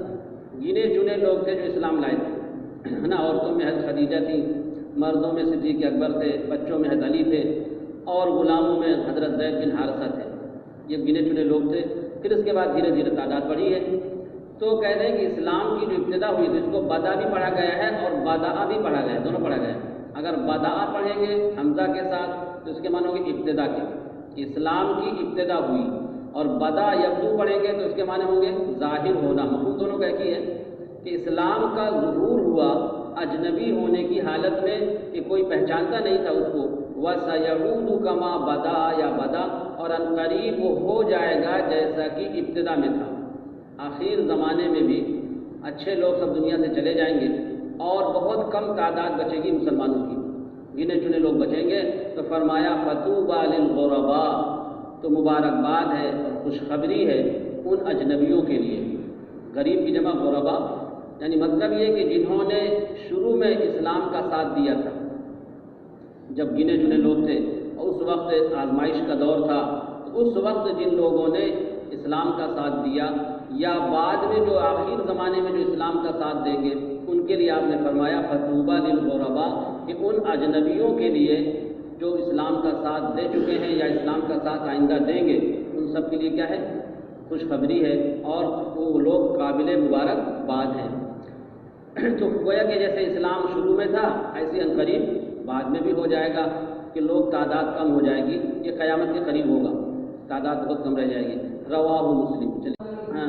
گنے چنے لوگ تھے جو اسلام لائے تھے، ہے نا؟ عورتوں میں حضرت خدیجہ تھی، مردوں میں صدیق اکبر تھے، بچوں میں حضرت علی تھے، اور غلاموں میں حضرت زید بن حارثہ تھے۔ یہ گنے چنے لوگ تھے۔ پھر اس کے بعد دھیرے دھیرے تعداد بڑھی ہے، تو کہتے ہیں کہ اسلام کی جو ابتدا ہوئی تھی اس کو بدا بھی پڑھا گیا ہے اور بدعا بھی پڑھا گیا ہے، دونوں پڑھا گیا ہے۔ اگر بدعا پڑھیں گے حمزہ کے ساتھ تو اس کے معنی ہوگی ابتدا کی، اسلام کی ابتدا ہوئی، اور بدا یبدو پڑھیں گے تو اس کے معنی ہوں گے ظاہر ہونا۔ مفہوم دونوں کا ایک ہی ہے کہ اسلام کا ظہور ہوا اجنبی ہونے کی حالت میں کہ کوئی پہچانتا نہیں تھا اس کو، وَسَيَعُودُ كَمَا بَدَا، یا بدا، اور عنقریب وہ ہو جائے گا جیسا کہ ابتدا میں تھا۔ آخر زمانے میں بھی اچھے لوگ سب دنیا سے چلے جائیں گے اور بہت کم تعداد بچے گی مسلمانوں کی، گنے چنے لوگ بچیں گے. تو فرمایا فطوبی للغرباء، تو مبارکباد ہے اور خوشخبری ہے ان اجنبیوں کے لیے. غریب کی جمع غرباء، یعنی مطلب یہ کہ جنہوں نے شروع میں اسلام کا ساتھ دیا تھا، جب گنے چنے لوگ تھے اور اس وقت آزمائش کا دور تھا، تو اس وقت جن لوگوں نے اسلام کا ساتھ دیا، یا بعد میں جو آخر زمانے میں جو اسلام کا ساتھ دیں گے، ان کے لیے آپ نے فرمایا فطوبی للغرباء، کہ ان اجنبیوں کے لیے جو اسلام کا ساتھ دے چکے ہیں یا اسلام کا ساتھ آئندہ دیں گے، ان سب کے لیے کیا ہے؟ خوشخبری ہے، اور وہ لوگ قابل مبارکباد ہیں. تو گویا کہ جیسے اسلام شروع میں تھا، ایسے عنقریب بعد میں بھی ہو جائے گا کہ لوگ تعداد کم ہو جائے گی. یہ قیامت کے قریب ہوگا، تعداد بہت کم رہ جائے گی. رواہ مسلم.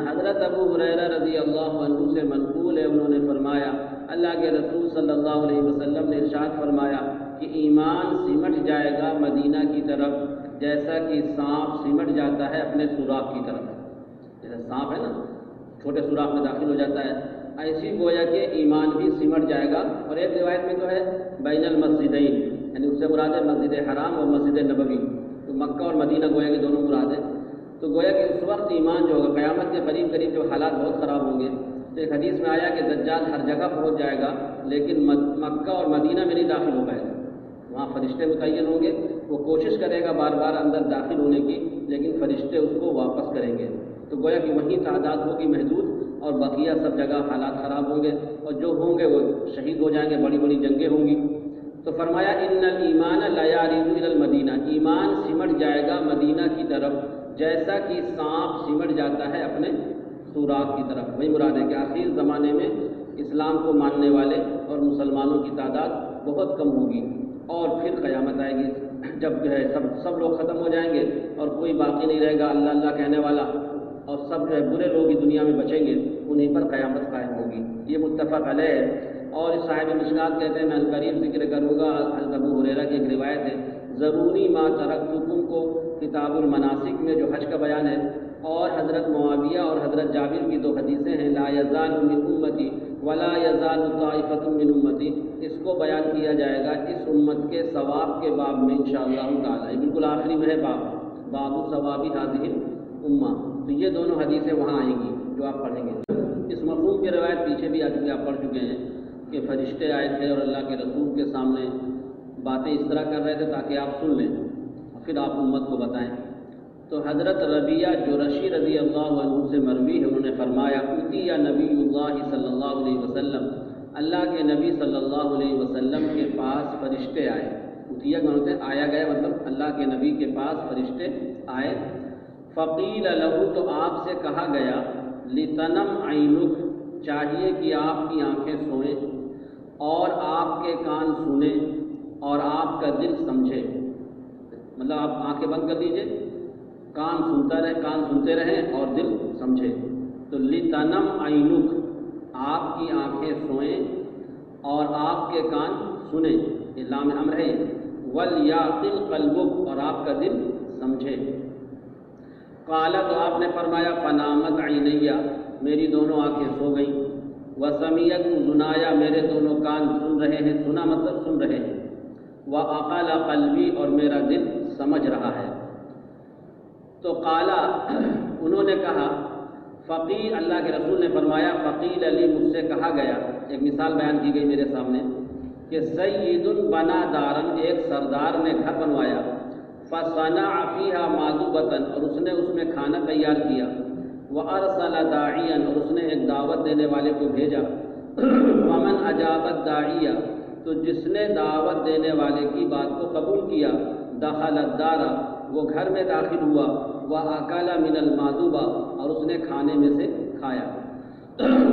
حضرت ابو ہریرہ رضی اللہ عنہ سے منقول ہے، انہوں نے فرمایا اللہ کے رسول صلی اللہ علیہ وسلم نے ارشاد فرمایا کہ ایمان سمٹ جائے گا مدینہ کی طرف جیسا کہ سانپ سمٹ جاتا ہے اپنے سوراخ کی طرف. جیسے سانپ ہے نا، چھوٹے سوراخ میں داخل ہو جاتا ہے، ایسی گویا کہ ایمان بھی سمٹ جائے گا. اور ایک روایت میں تو ہے بین المسجدین، یعنی اس سے مراد ہے مسجد حرام اور مسجد نبوی. تو مکہ اور مدینہ گویا کہ دونوں مراد ہیں. تو گویا کہ اس وقت ایمان جو ہوگا، قیامت کے قریب قریب جو حالات بہت خراب ہوں گے. تو ایک حدیث میں آیا کہ دجال ہر جگہ پہنچ جائے گا، لیکن مکہ اور مدینہ میں نہیں داخل ہو پائے گا. وہاں فرشتے متعین ہوں گے، وہ کوشش کرے گا بار بار اندر داخل ہونے کی، لیکن فرشتے اس کو واپس کریں گے. تو گویا کہ وہیں تعداد ہوگی محدود، اور بقیہ سب جگہ حالات خراب ہوں گے، اور جو ہوں گے وہ شہید ہو جائیں گے، بڑی بڑی جنگیں ہوں گی. تو فرمایا ان الایمان لا یعرض الی المدینہ، ایمان سمٹ جائے گا مدینہ کی طرف جیسا کہ سانپ سمٹ جاتا ہے اپنے سوراخ کی طرف. وہی مراد ہے کہ آخر زمانے میں اسلام کو ماننے والے اور مسلمانوں کی تعداد بہت کم ہوگی، اور پھر قیامت آئے گی جب جو ہے سب لوگ ختم ہو جائیں گے اور کوئی باقی نہیں رہے گا اللہ اللہ کہنے والا، اور سب جو ہے برے لوگ ہی دنیا میں بچیں گے، انہیں پر قیامت قائم ہوگی. یہ متفق علیہ ہے. اور صاحب مشکات کہتے ہیں، میں القریب ذکر کروں گا، حضرت ابو ہریرہ کی ایک روایت ہے، ضروری ما ترکتکم کو کتاب المناسک میں جو حج کا بیان ہے، اور حضرت معاویہ اور حضرت جابر کی دو حدیثیں ہیں، لا یزال من امتی ولا یزال طائفۃ من امتی، اس کو بیان کیا جائے گا اس امت کے ثواب کے باب میں انشاءاللہ تعالی. یہ بالکل آخری میں ہے باب ثواب ہذہ الامہ. تو یہ دونوں حدیثیں وہاں آئیں گی جو آپ پڑھیں گے. اس مفہوم کی روایت پیچھے بھی آپ پڑھ چکے ہیں کہ فرشتے آئے تھے اور اللہ کے رسول کے سامنے باتیں اس طرح کر رہے تھے تاکہ آپ سن لیں اور پھر آپ امت کو بتائیں. تو حضرت ربیہ جرشی رضی اللہ عنہ سے مروی ہے، انہوں نے فرمایا اتی یا نبی اللہ صلی اللہ علیہ وسلم، اللہ کے نبی صلی اللہ علیہ وسلم کے پاس فرشتے آئے. اتیا کہتے ہیں آیا گیا، مطلب اللہ کے نبی کے پاس فرشتے آئے. فقیل لہ، تو آپ سے کہا گیا لتنم عینک، چاہیے کہ آپ کی آنکھیں سوئیں اور آپ کے کان سنیں اور آپ کا دل سمجھے. مطلب آپ آنکھیں بند کر دیجئے، کان سنتے رہیں اور دل سمجھے. تو لتنم عینک، آپ کی آنکھیں سوئیں اور آپ کے کان سنیں، یہ لام امر ہے. ولیعقل قلبک، اور آپ کا دل سمجھے. قال، تو آپ نے فرمایا فنامت عینیہ، میری دونوں آنکھیں سو گئیں. وسمیعت اذنایا، میرے دونوں کان سن رہے ہیں، سنا مطلب سن رہے ہیں. وعقل قلبی، اور میرا دل سمجھ رہا ہے. تو قال، انہوں نے کہا فقیل، اللہ کے رسول نے فرمایا فقیل علی، مجھ سے کہا گیا، ایک مثال بیان کی گئی میرے سامنے کہ سید بنا دارن، ایک سردار نے گھر بنوایا، فصنع فیہا ماذوبۃ، اور اس نے اس میں کھانا تیار کیا. وارسل داعیا، اور اس نے ایک دعوت دینے والے کو بھیجا. فمن اجاب الداعیہ، تو جس نے دعوت دینے والے کی بات کو قبول کیا، دخل الدار، وہ گھر میں داخل ہوا. وأکل من الماذوبہ، اور اس نے کھانے میں سے کھایا.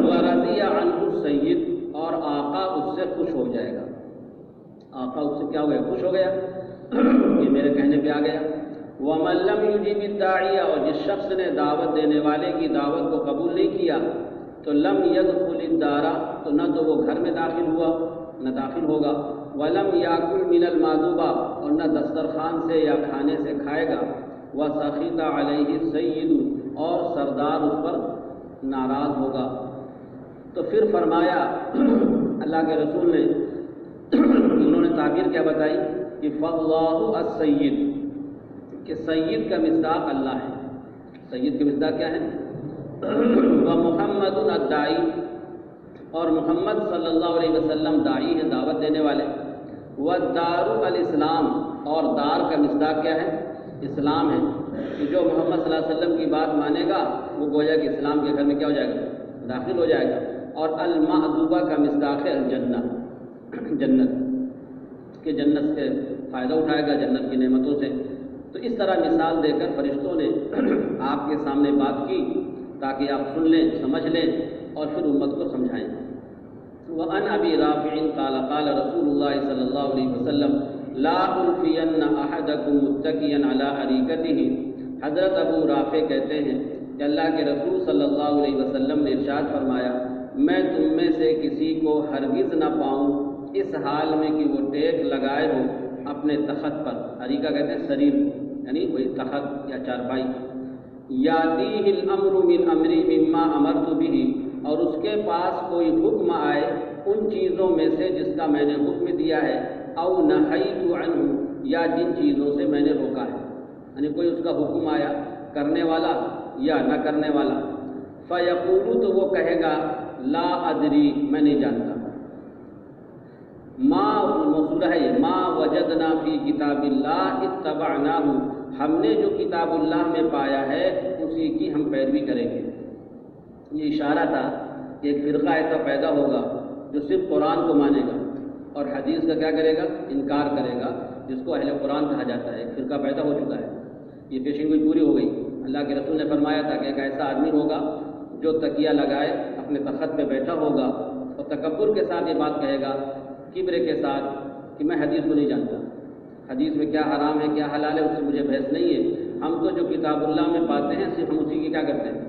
ورضی عنہ السید، اور آقا اس سے خوش ہو جائے گا. آقا اس سے کیا ہو گیا؟ خوش ہو گیا کہ میرے کہنے پہ آ گیا. ومن لم یجب الداعیہ، اور جس شخص نے دعوت دینے والے کی دعوت کو قبول نہیں کیا، تو لم يدخل الدار، تو نہ تو وہ گھر میں داخل ہوا نہ داخل ہوگا. ولم یاکل من الماذوبہ، اور نہ دسترخوان سے یا کھانے سے کھائے گا. وسخط علیہ السید، اور سردار اس پر ناراض ہوگا. تو پھر فرمایا اللہ کے رسول نے انہوں نے تعبیر کیا بتائی کہ فاللہ السید، کہ سید کا مصداق اللہ ہے. سید کے مصداق کیا ہے؟ ومحمد الداعی، اور محمد صلی اللہ علیہ وسلم داعی ہیں، دعوت دینے والے. والدار الاسلام، اور دار کا مصداق کیا ہے؟ اسلام ہے، کہ جو محمد صلی اللہ علیہ وسلم کی بات مانے گا وہ گویا کہ اسلام کے گھر میں کیا ہو جائے گا؟ داخل ہو جائے گا. اور المحبوبہ کا مصداق ہے الجنہ، جنت، کہ جنت سے فائدہ اٹھائے گا، جنت کی نعمتوں سے. تو اس طرح مثال دے کر فرشتوں نے آپ کے سامنے بات کی تاکہ آپ سن لیں، سمجھ لیں اور پھر امت کو سمجھائیں. وعن ابی رافع قال قال رسول اللہ صلی اللہ علیہ وسلم لا الفین احدکم متکیا علی اریکتہ. حضرت ابو رافع کہتے ہیں کہ اللہ کے رسول صلی اللہ علیہ وسلم نے ارشاد فرمایا، میں تم میں سے کسی کو ہرگز نہ پاؤں اس حال میں کہ وہ ٹیک لگائے ہو اپنے تخت پر. اریکہ کہتے ہیں سریر، یعنی وہی تخت یا چارپائی. یاتیہ الامر من امری مما امرت بہ، اور اس کے پاس کوئی حکم آئے ان چیزوں میں سے جس کا میں نے حکم دیا ہے، او نہیت عنہ، یا جن چیزوں سے میں نے روکا ہے. یعنی کوئی اس کا حکم آیا کرنے والا یا نہ کرنے والا. فیقول، تو وہ کہے گا لا ادری، میں نہیں جانتا. ما موصول ہے یہ، ما وجدنا فی کتاب اللہ اتبعناہ، ہم نے جو کتاب اللہ میں پایا ہے اسی کی ہم پیروی کریں گے. یہ اشارہ تھا کہ ایک فرقہ ایسا پیدا ہوگا جو صرف قرآن کو مانے گا اور حدیث کا کیا کرے گا؟ انکار کرے گا، جس کو اہل قرآن کہا جاتا ہے. ایک فرقہ پیدا ہو چکا ہے، یہ پیشین گوئی پوری ہو گئی. اللہ کے رسول نے فرمایا تھا کہ ایک ایسا آدمی ہوگا جو تکیہ لگائے اپنے تخت پہ بیٹھا ہوگا اور تکبر کے ساتھ یہ بات کہے گا، کبر کے ساتھ، کہ میں حدیث کو نہیں جانتا، حدیث میں کیا حرام ہے کیا حلال ہے اس سے مجھے بحث نہیں ہے. ہم تو جو کتاب اللہ میں پاتے ہیں صرف ہم اسی کی کیا کرتے ہیں؟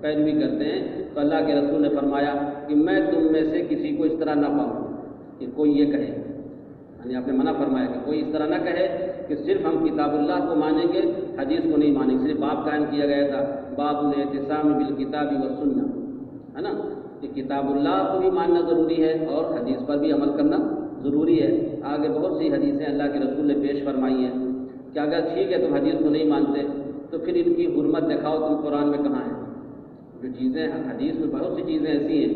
پیروی کرتے ہیں. تو اللہ کے رسول نے فرمایا کہ میں تم میں سے کسی کو اس طرح نہ پاؤں کہ کوئی یہ کہے، یعنی آپ نے منع فرمایا کہ کوئی اس طرح نہ کہے کہ صرف ہم کتاب اللہ کو مانیں گے، حدیث کو نہیں مانیں گے. صرف باب قائم کیا گیا تھا، باب الاعتصام بالکتاب والسنہ، ہے نا، کہ کتاب اللہ کو بھی ماننا ضروری ہے اور حدیث پر بھی عمل کرنا ضروری ہے. آگے بہت سی حدیثیں اللہ کے رسول نے پیش فرمائی ہیں کہ اگر ٹھیک ہے تم حدیث کو نہیں مانتے تو پھر ان کی حرمت دکھاؤ تم قرآن میں کہاں ہے. جو چیزیں حدیث میں بہت سی چیزیں ایسی ہیں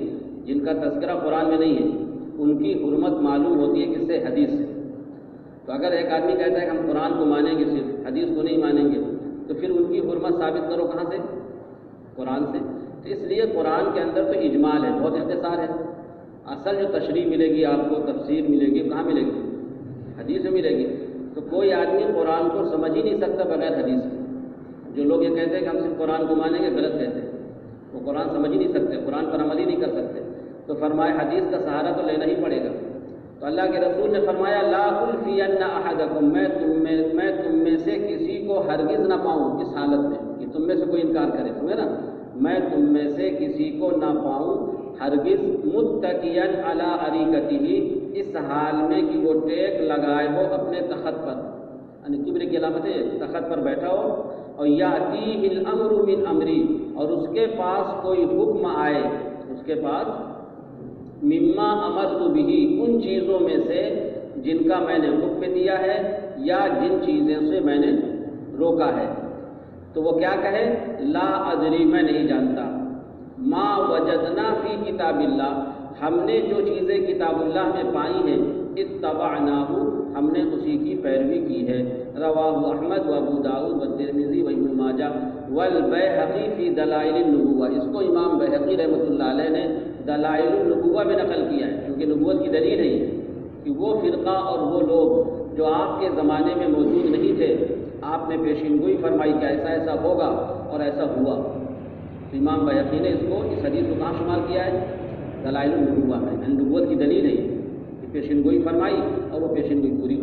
جن کا تذکرہ قرآن میں نہیں ہے، ان کی حرمت معلوم ہوتی ہے کس سے؟ حدیث سے. تو اگر ایک آدمی کہتا ہے کہ ہم قرآن کو مانیں گے صرف حدیث کو نہیں مانیں گے، تو پھر ان کی حرمت ثابت کرو کہاں سے؟ قرآن سے. تو اس لیے قرآن کے اندر تو اجمال ہے، بہت اختصار ہے. اصل جو تشریح ملے گی آپ کو، تفسیر ملے گی، کہاں ملے گی؟ حدیث میں ملے گی. تو کوئی آدمی قرآن کو سمجھ ہی نہیں سکتا بغیر حدیث کے. جو لوگ یہ کہتے ہیں کہ ہم صرف قرآن کو مانیں گے، غلط کہتے ہیں. وہ قرآن سمجھ ہی نہیں سکتے، قرآن پر عمل ہی نہیں کر سکتے. تو فرمایا حدیث کا سہارا تو لینا ہی پڑے گا. تو اللہ کے رسول نے فرمایا لا الفین احدکم، میں تم میں سے کسی کو ہرگز نہ پاؤں اس حالت میں کہ تم میں سے کوئی انکار کرے. سمجھے نا، میں تم میں سے کسی کو نہ پاؤں ہرگز متکیا علی اریکتہ، اس حال میں کہ وہ ٹیک لگائے ہو اپنے تخت پر، یعنی کبر کی علامت ہے، تخت پر بیٹھا ہو. اور یاتیہ الامر من امری، اور اس کے پاس کوئی حکم آئے، اس کے پاس مما امرت بہ، ان چیزوں میں سے جن کا میں نے حکم دیا ہے یا جن چیزوں سے میں نے روکا ہے. تو وہ کیا کہے؟ لا ادری، میں نہیں جانتا. ما وجدنا فی کتاب اللہ، ہم نے جو چیزیں کتاب اللہ میں پائی ہیں، اتبعناہ، ہم نے اسی کی پیروی کی ہے. رواہ احمد و ابو داؤد و ترمذی و ابن ماجہ والبیہقی فی دلائل النبوہ. اس کو امام بیہقی رحمۃ اللہ علیہ نے دلائل النبوہ میں نقل کیا ہے، کیونکہ نبوت کی دلیل ہے کہ وہ فرقہ اور وہ لوگ جو آپ کے زمانے میں موجود نہیں تھے، آپ نے پیشین گوئی فرمائی کہ ایسا ایسا ہوگا اور ایسا ہوا. امام بیہقی نے اس حدیث کو کہاں شمار کیا ہے؟ دلائل النبوہ میں. نبوت کی دلیل ہے کہ پیشین گوئی فرمائی اور وہ پیشین گوئی پوری.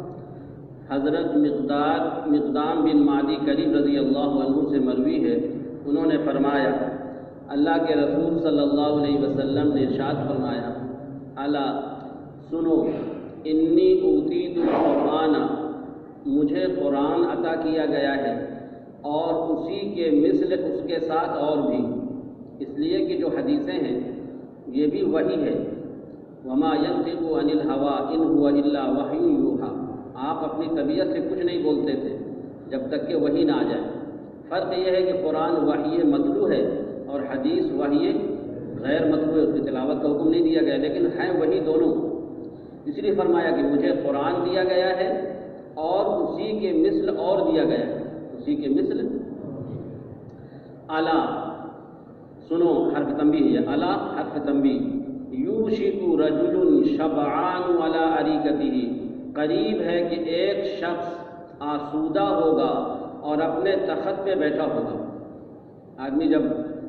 حضرت مقدام بن معدی کریم رضی اللہ عنہ سے مروی ہے، انہوں نے فرمایا اللہ کے رسول صلی اللہ علیہ وسلم نے ارشاد فرمایا، الا سنو، انی اوتیت القرآن، مجھے قرآن عطا کیا گیا ہے، اور اسی کے مثل اس کے ساتھ اور بھی. اس لیے کہ جو حدیثیں ہیں یہ بھی وحی ہے، وما ينطق عن الهوى ان هو الا وحی یوحی، آپ اپنی طبیعت سے کچھ نہیں بولتے تھے جب تک کہ وحی نہ آ جائے۔ فرق یہ ہے کہ قرآن وحی متلو ہے اور حدیث وحی غیر متلو ہے، اس کی تلاوت کا حکم نہیں دیا گیا، لیکن ہیں وہی دونوں۔ اس لیے فرمایا کہ مجھے قرآن دیا گیا ہے اور اسی کے مثل اور دیا گیا ہے، اسی کے مثل۔ الا سنو، حرف تنبیہ ہے، الا حرف تنبیہ، یوشک رجل شبعان علی اریکتہ، قریب ہے کہ ایک شخص آسودہ ہوگا اور اپنے تخت پہ بیٹھا ہوگا۔ آدمی جب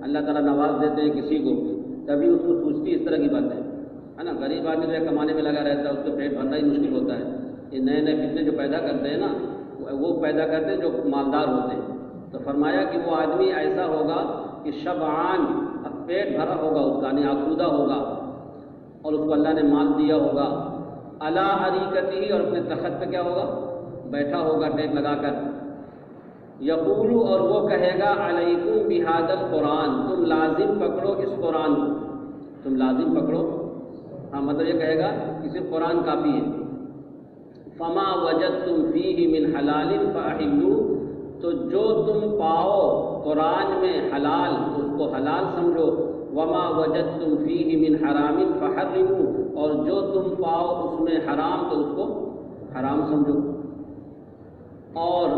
اللہ تعالیٰ نواز دیتے ہیں کسی کو، تبھی اس کو سوچتی اس طرح کی باتیں، ہے نا۔ غریب آدمی جو ہے کمانے میں لگا رہتا ہے، اس کو پیٹ بھرنا ہی مشکل ہوتا ہے۔ یہ نئے نئے فتنے جو پیدا کرتے ہیں نا، وہ پیدا کرتے ہیں جو مالدار ہوتے ہیں۔ تو فرمایا کہ وہ آدمی ایسا ہوگا کہ شبعان، پیٹ بھرا ہوگا اس کا، یعنی آسودہ ہوگا، اور اس کو اللہ نے مال دیا ہوگا، علی اریکتہ، اور اپنے تخت پہ کیا ہوگا، بیٹھا ہوگا ٹیک لگا کر، یقول، اور وہ کہے گا علیکم بہذا القرآن، تم لازم پکڑو اس قرآن کو، تم لازم پکڑو، ہاں مطلب یہ کہے گا کہ صرف قرآن کافی ہے۔ فما وجدتم فیہ من حلال فاحلوا، تو جو تم پاؤ قرآن میں حلال تو اس کو حلال سمجھو، وما وجدتم فیہ من حرام فحرموا، اور جو تم پاؤ اس میں حرام تو اس کو حرام سمجھو۔ اور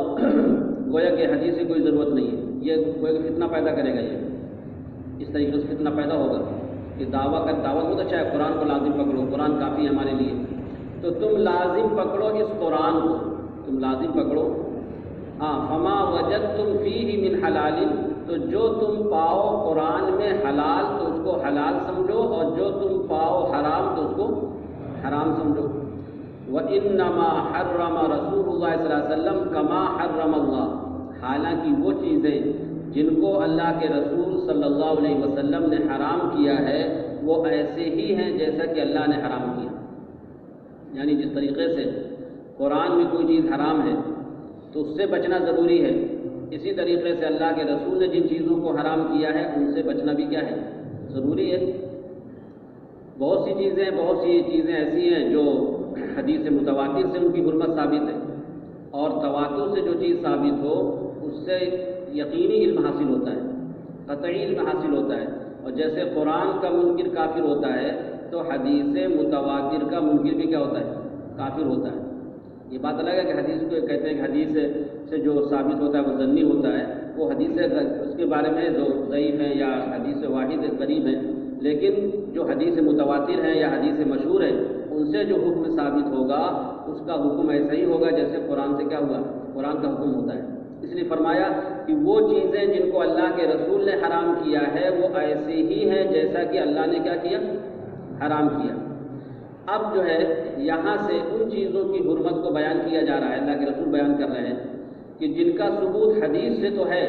گویا کہ حدیث کی کوئی ضرورت نہیں ہے، یہ گویا کہ فتنہ پیدا کرے گا، یہ اس طریقے سے فتنہ پیدا ہوگا کہ دعویٰ بہت اچھا ہے، قرآن کو لازم پکڑو، قرآن کافی ہے ہمارے لیے، تو تم لازم پکڑو اس قرآن کو، تم لازم پکڑو۔ ہاں، فما وجدتم فیہ من حلال، تو جو تم پاؤ قرآن میں حلال تو اس کو حلال سمجھو، اور جو تم پاؤ حرام تو اس کو حرام سمجھو۔ وَإِنَّمَا حَرَّمَ رسول اللہ صلی اللہ علیہ وسلم كَمَا حَرَّمَ اللہ، حالانکہ وہ چیزیں جن کو اللہ کے رسول صلی اللہ علیہ وسلم نے حرام کیا ہے وہ ایسے ہی ہیں جیسا کہ اللہ نے حرام کیا، یعنی جس طریقے سے قرآن میں کوئی چیز حرام ہے تو اس سے بچنا ضروری ہے، اسی طریقے سے اللہ کے رسول نے جن چیزوں کو حرام کیا ہے ان سے بچنا بھی کیا ہے، ضروری ہے۔ بہت سی چیزیں ایسی ہیں جو حدیث متواتر سے ان کی حرمت ثابت ہے، اور تواتر سے جو چیز ثابت ہو اس سے یقینی علم حاصل ہوتا ہے، قطعی علم حاصل ہوتا ہے، اور جیسے قرآن کا منکر کافر ہوتا ہے تو حدیث متواتر کا منکر بھی کیا ہوتا ہے، کافر ہوتا ہے۔ یہ بات الگ ہے کہ حدیث کو کہتے ہیں کہ حدیث سے جو ثابت ہوتا ہے وہ ظنی ہوتا ہے، وہ حدیث اس کے بارے میں جو ضعیف ہیں یا حدیث واحد قریب ہیں، لیکن جو حدیث متواتر ہیں یا حدیث مشہور ہیں ان سے جو حکم ثابت ہوگا اس کا حکم ایسا ہی ہوگا جیسے قرآن سے کیا ہوا، قرآن کا حکم ہوتا ہے۔ اس لیے فرمایا کہ وہ چیزیں جن کو اللہ کے رسول نے حرام کیا ہے وہ ایسے ہی ہیں جیسا کہ اللہ نے کیا کیا، حرام کیا۔ اب جو ہے یہاں سے ان چیزوں کی حرمت کو بیان کیا جا رہا ہے، اللہ کے رسول بیان کر رہے ہیں کہ جن کا ثبوت حدیث سے تو ہے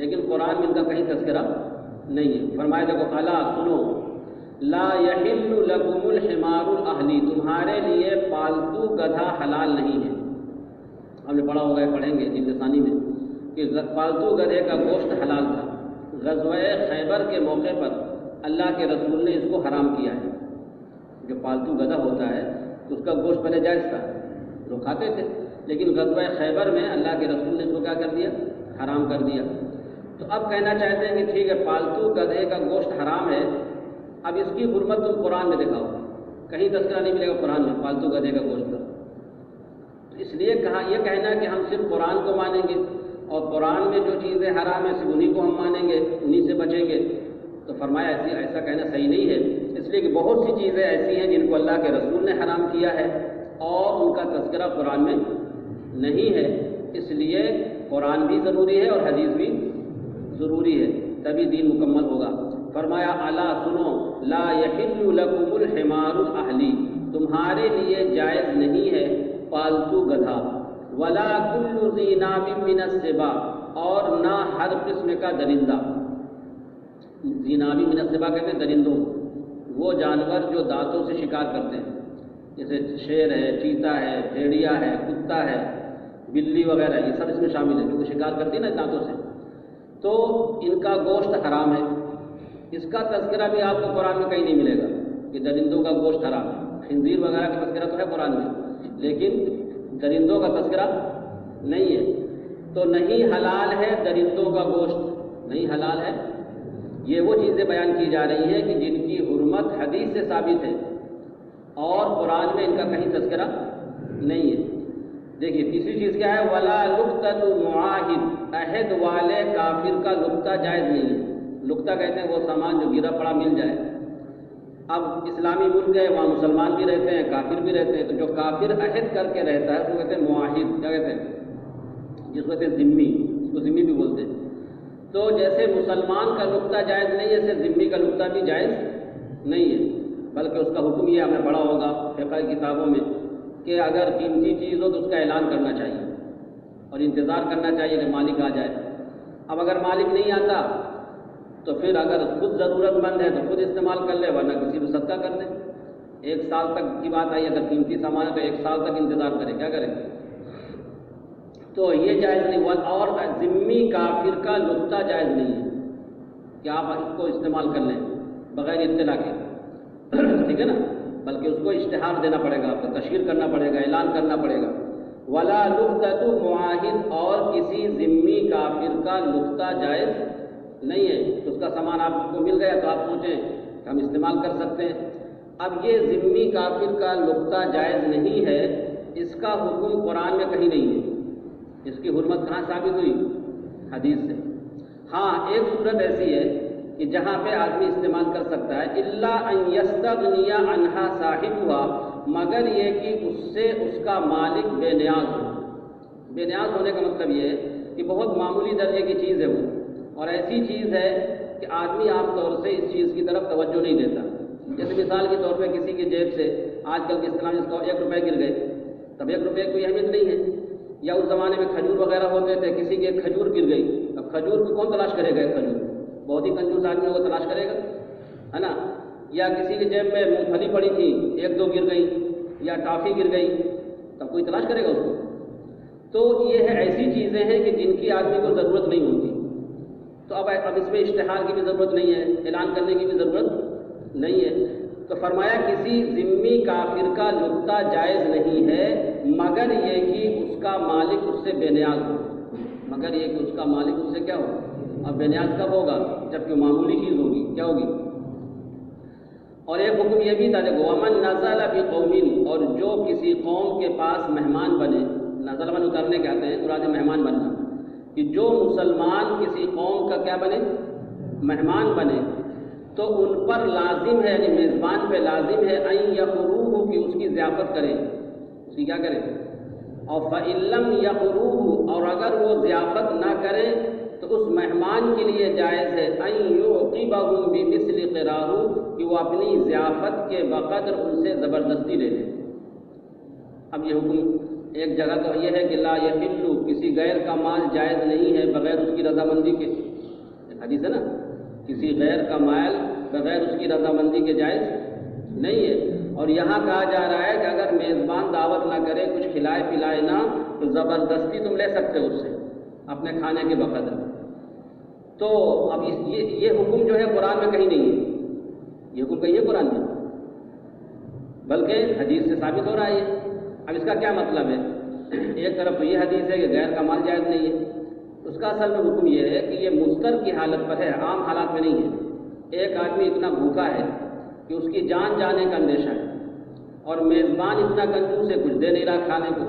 لیکن قرآن میں ان کا کہیں تذکرہ نہیں ہے۔ فرمایا دیکھو، الا سنو، لا یحل لکم الحمار الاہلی، تمہارے لیے پالتو گدھا حلال نہیں ہے۔ ہم نے پڑھا ہوگا، پڑھیں گے ثانی میں کہ پالتو گدھے کا گوشت حلال تھا، غزوہ خیبر کے موقع پر اللہ کے رسول نے اس کو حرام کیا ہے۔ جو پالتو گدھا ہوتا ہے اس کا گوشت پہلے جائز تھا، لوگ کھاتے تھے، لیکن غزوہ خیبر میں اللہ کے رسول نے اس کو کیا کر دیا، حرام کر دیا۔ تو اب کہنا چاہتے ہیں کہ ٹھیک ہے، پالتو گدھے کا گوشت حرام ہے، اب اس کی حرمت تم قرآن میں دکھاؤ، کہیں تذکرہ نہیں ملے گا قرآن میں پالتو گدھے کا گوشت کا۔ تو اس لیے کہا، یہ کہنا کہ ہم صرف قرآن کو مانیں گے اور قرآن میں جو چیزیں حرام ہیں صرف انہی کو ہم مانیں گے، انہی سے بچیں گے، تو فرمایا ایسا کہنا صحیح نہیں ہے، اس لیے کہ بہت سی چیزیں ایسی ہیں جن کو اللہ کے رسول نے حرام کیا ہے اور ان کا تذکرہ قرآن میں نہیں ہے، اس لیے قرآن بھی ضروری ہے اور حدیث بھی ضروری ہے، تبھی دین مکمل ہوگا۔ فرمایا الا سنو، لا یحل لکم الحمار الاہلی، تمہارے لیے جائز نہیں ہے پالتو گدھا، ولا کل ذی ناب من السباع، اور نہ ہر قسم کا درندہ۔ ذی ناب من السباع کہتے ہیں درندوں، وہ جانور جو دانتوں سے شکار کرتے ہیں، جیسے شیر ہے، چیتا ہے، بھیڑیا ہے، کتا ہے، بلی وغیرہ، یہ سب اس میں شامل ہیں، جو شکار کرتی ہے نا دانتوں سے، تو ان کا گوشت حرام ہے۔ اس کا تذکرہ بھی آپ کو قرآن میں کہیں نہیں ملے گا، کہ درندوں کا گوشت حرام ہے. خنزیر وغیرہ کا تذکرہ تو ہے قرآن میں، لیکن درندوں کا تذکرہ نہیں ہے. تو نہیں حلال ہے درندوں کا گوشت، نہیں حلال ہے. یہ وہ چیزیں بیان کی جا رہی ہیں کہ جن کی حرمت حدیث سے ثابت ہے اور قرآن میں ان کا کہیں تذکرہ نہیں ہے. دیکھیے تیسری چیز کیا ہے، ولا لقطۃ معاہد، عہد والے کافر کا لقطہ جائز نہیں ہے. لقطہ کہتے ہیں وہ سامان جو گرا پڑا مل جائے. اب اسلامی ملک ہے، وہاں مسلمان بھی رہتے ہیں کافر بھی رہتے ہیں، تو جو کافر عہد کر کے رہتا ہے اس کو کہتے ہیں معاہد. کیا کہتے ہیں؟ جس کو کہتے ہیں ذمی، اس کو ذمی بھی بولتے ہیں. تو جیسے مسلمان کا لقطہ جائز نہیں ہے، ایسے ذمی کا لقطہ بھی جائز نہیں ہے. بلکہ اس کا حکم یہ ہمیں پڑھا ہوگا فقہ کی کتابوں میں کہ اگر قیمتی چیز ہو تو اس کا اعلان کرنا چاہیے اور انتظار کرنا چاہیے کہ مالک آ جائے. اب اگر مالک نہیں آتا تو پھر اگر خود ضرورت مند ہے تو خود استعمال کر لے، ورنہ کسی کو صدقہ کر دے. 1 سال تک کی بات آئی، اگر قیمتی سامان ہے تو 1 سال تک انتظار کرے. کیا کرے؟ تو یہ جائز نہیں. اور ذمی کافر کا لقطہ جائز نہیں ہے کہ آپ اس کو استعمال کر لیں بغیر اطلاع کے. ٹھیک ہے نا؟ بلکہ اس کو اشتہار دینا پڑے گا، آپ کو تشہیر کرنا پڑے گا، اعلان کرنا پڑے گا. ولا لقطۃ معاہد، اور کسی ذمی کافر کا لقطہ جائز نہیں ہے. تو اس کا سامان آپ کو مل گیا تو آپ سوچیں کہ ہم استعمال کر سکتے ہیں. اب یہ ذمی کافر کا لقطہ جائز نہیں ہے، اس کا حکم قرآن میں کہیں نہیں ہے. اس کی حرمت کہاں ثابت ہوئی؟ حدیث سے. ہاں ایک صورت ایسی ہے کہ جہاں پہ آدمی استعمال کر سکتا ہے، الا ان یستغنی عنہا صاحبها، مگر یہ کہ اس سے اس کا مالک بے نیاز ہو. بے نیاز ہونے کا مطلب یہ ہے کہ بہت معمولی درجے کی چیز ہے وہ، اور ایسی چیز ہے کہ آدمی عام طور سے اس چیز کی طرف توجہ نہیں دیتا. جیسے مثال کے طور پہ کسی کی جیب سے آج کل کے اسلام جس کو 1 روپے گر گئے، تب 1 روپے کی کوئی اہمیت نہیں ہے. یا اس زمانے میں کھجور وغیرہ ہوتے تھے، کسی کی ایک کھجور گر گئی، اب کھجور کو کون تلاش کرے گا؟ ایک کھجور بہت ہی کنجوس آدمی وہ تلاش کرے گا، ہے نا. یا کسی کی جیب میں مونگ پھلی پڑی تھی، 1-2 گر گئی، یا ٹافی گر گئی، تب کوئی تلاش کرے گا اس کو. تو یہ ہے ایسی چیزیں ہیں کہ جن کی آدمی کو ضرورت نہیں ہوتی. تو اب اس میں اشتہار کی بھی ضرورت نہیں ہے، اعلان کرنے کی بھی ضرورت نہیں ہے. تو فرمایا کسی ذمی کافر کا لقطہ جائز نہیں ہے مگر یہ کہ اس کا مالک اس سے بے نیاز ہو. مگر یہ کہ اس کا مالک اس سے کیا ہو؟ اب بے نیاز کب ہوگا؟ جب کہ معمولی چیز ہوگی. کیا ہوگی؟ اور ایک حکم یہ بھی تھا، دیکھو ومن نزل بقوم، اور جو کسی قوم کے پاس مہمان بنے. نزل من اترنے کہتے ہیں، مراد مہمان بننا، کہ جو مسلمان کسی قوم کا کیا بنے؟ مہمان بنے، تو ان پر لازم ہے، یعنی میزبان پہ لازم ہے ان یقروہ، کہ اس کی ضیافت کریں. اس کی کیا کریں؟ اور فإن لم یقروہ، اور اگر وہ ضیافت نہ کریں تو اس مہمان کے لیے جائز ہے ان یعقبہم بمثل قراہ، کہ وہ اپنی ضیافت کے بقدر ان سے زبردستی لے لیں. اب یہ حکم ایک جگہ تو یہ ہے کہ لا یحل، کسی غیر کا مال جائز نہیں ہے بغیر اس کی رضامندی کے. حدیث ہے نا، کسی غیر کا مال بغیر اس کی رضامندی کے جائز نہیں ہے. اور یہاں کہا جا رہا ہے کہ اگر میزبان دعوت نہ کرے، کچھ کھلائے پلائے نہ، تو زبردستی تم لے سکتے ہو اس سے اپنے کھانے کے بقدر. تو اب یہ حکم جو ہے قرآن میں کہیں نہیں ہے. یہ حکم کہیں ہے قرآن میں، بلکہ حدیث سے ثابت ہو رہا ہے. اب اس کا کیا مطلب ہے؟ ایک طرف تو یہ حدیث ہے کہ غیر کا مال جائز نہیں ہے. اس کا اصل میں حکم یہ ہے کہ یہ مضطر کی حالت پر ہے، عام حالات میں نہیں ہے. ایک آدمی اتنا بھوکا ہے کہ اس کی جان جانے کا اندیشہ ہے، اور میزبان اتنا کنجوس ہے، کچھ دے نہیں رہا کھانے کو،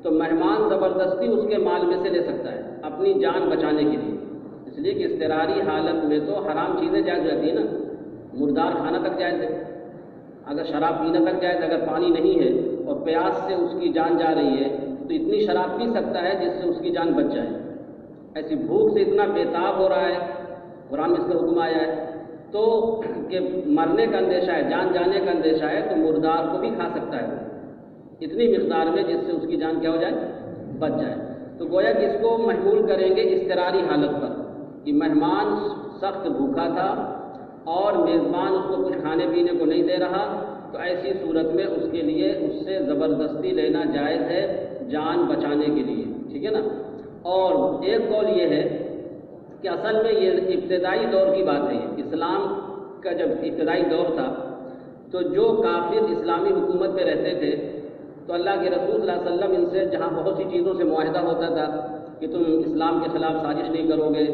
تو مہمان زبردستی اس کے مال میں سے لے سکتا ہے اپنی جان بچانے کے لیے. اس لیے کہ اضطراری حالت میں تو حرام چیزیں جائز رہتی ہیں نا. مردار کھانا تک جائز ہے، اگر شراب پینا تک جائز، اگر پانی نہیں ہے اور پیاس سے اس کی جان جا رہی ہے تو اتنی شراب پی سکتا ہے جس سے اس کی جان بچ جائے. ایسی بھوک سے اتنا بےتاب ہو رہا ہے، قرآن میں اس کا حکم آیا ہے تو کہ مرنے کا اندیشہ ہے، جان جانے کا اندیشہ ہے، تو مردار کو بھی کھا سکتا ہے اتنی مقدار میں جس سے اس کی جان کیا ہو جائے؟ بچ جائے. تو گویا کہ اس کو محمول کریں گے اضطراری حالت پر کہ مہمان سخت بھوکا تھا اور میزبان اس کو کچھ کھانے پینے کو نہیں دے رہا، تو ایسی صورت میں اس کے لیے اس سے زبردستی لینا جائز ہے جان بچانے کے لیے. ٹھیک ہے نا. اور ایک قول یہ ہے کہ اصل میں یہ ابتدائی دور کی بات ہے. اسلام کا جب ابتدائی دور تھا تو جو کافر اسلامی حکومت پہ رہتے تھے تو اللہ کے رسول صلی اللہ علیہ وسلم ان سے جہاں بہت سی چیزوں سے معاہدہ ہوتا تھا کہ تم اسلام کے خلاف سازش نہیں کرو گے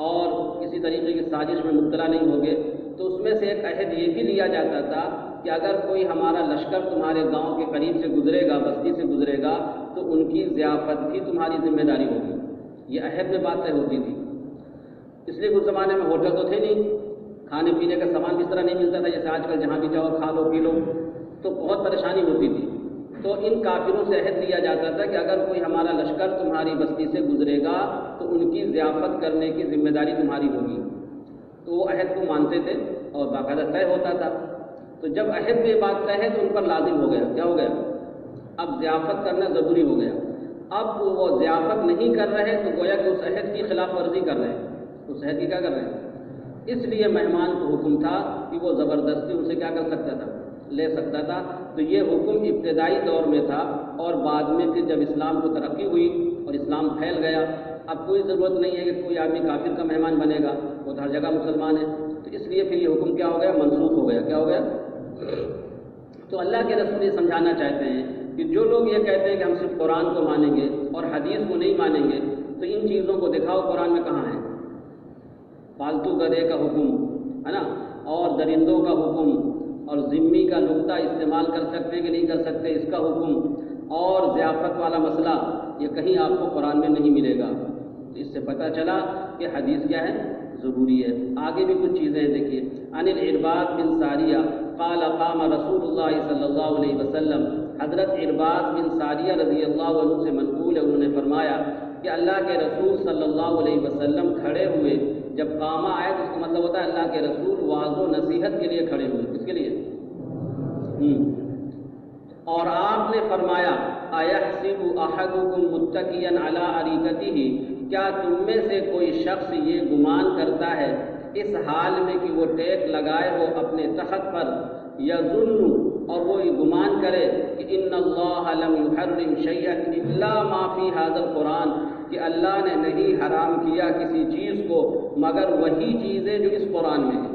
اور کسی طریقے کی سازش میں مبتلا نہیں ہوگے، تو اس میں سے ایک عہد یہ بھی لیا جاتا تھا کہ اگر کوئی ہمارا لشکر تمہارے گاؤں کے قریب سے گزرے گا، بستی سے گزرے گا، تو ان کی ضیافت بھی تمہاری ذمہ داری ہوگی۔ یہ عہد میں بات طے ہوتی تھی۔ اس لیے اس زمانے میں ہوٹل تو تھے نہیں، کھانے پینے کا سامان بھی اس طرح نہیں ملتا تھا جیسے آج کل جہاں بھی جاؤ کھا لو پی لو، تو بہت پریشانی ہوتی تھی۔ تو ان کافروں سے عہد لیا جاتا تھا کہ اگر کوئی ہمارا لشکر تمہاری بستی سے گزرے گا تو ان کی ضیافت کرنے کی ذمہ داری تمہاری ہوگی۔ تو وہ عہد کو مانتے تھے اور باقاعدہ طے ہوتا تھا۔ تو جب عہد میں بات طے ہے تو ان پر لازم ہو گیا، کیا ہو گیا؟ اب ضیافت کرنا ضروری ہو گیا۔ اب وہ ضیافت نہیں کر رہے تو گویا کہ اس عہد کی خلاف ورزی کر رہے ہیں، اس عہد کی کیا کر رہے ہیں؟ اس لیے مہمان کو حکم تھا کہ وہ زبردستی ان سے کیا کر سکتا تھا؟ لے سکتا تھا۔ تو یہ حکم ابتدائی دور میں تھا، اور بعد میں پھر جب اسلام کو ترقی ہوئی اور اسلام پھیل گیا، اب کوئی ضرورت نہیں ہے کہ کوئی آدمی کافر کا مہمان بنے گا، وہ تو ہر جگہ مسلمان ہے، تو اس لیے پھر یہ حکم کیا ہو گیا؟ منسوخ ہو گیا۔ کیا ہو گیا؟ تو اللہ کے رسول یہ سمجھانا چاہتے ہیں کہ جو لوگ یہ کہتے ہیں کہ ہم صرف قرآن کو مانیں گے اور حدیث کو نہیں مانیں گے، تو ان چیزوں کو دکھاؤ قرآن میں کہاں ہے؟ پالتو گدھے کا حکم ہے نا، اور درندوں کا حکم، اور ذمی کا نقطہ استعمال کر سکتے کہ نہیں کر سکتے اس کا حکم، اور ضیافت والا مسئلہ، یہ کہیں آپ کو قرآن میں نہیں ملے گا۔ اس سے پتہ چلا کہ حدیث کیا ہے؟ ضروری ہے۔ آگے بھی کچھ چیزیں دیکھیے۔ عن العرباض بن ساریہ قال قام رسول اللہ صلی اللہ علیہ وسلم، حضرت عرباض بن ساریہ رضی اللہ عنہ سے منقول ہے، انہوں نے فرمایا کہ اللہ کے رسول صلی اللہ علیہ وسلم کھڑے ہوئے۔ جب قامہ آئے تو اس کا مطلب ہوتا ہے اللہ کے رسول واعظ و نصیحت کے لیے کھڑے ہوئے۔ کس کے لیے؟ اور آپ نے فرمایا اَيَحْسِبُ أَحَدُكُمْ مُتَّكِئًا عَلَىٰ أَرِيكَتِهِ، کیا تم میں سے کوئی شخص یہ گمان کرتا ہے اس حال میں کہ وہ ٹیک لگائے ہو اپنے تخت پر، یظن، اور وہ یہ گمان کرے کہ ان اللہ لم یحرم شیئا الا ما فی ھذا القرآن، کہ اللہ نے نہیں حرام کیا کسی چیز کو مگر وہی چیزیں جو اس قرآن میں ہیں۔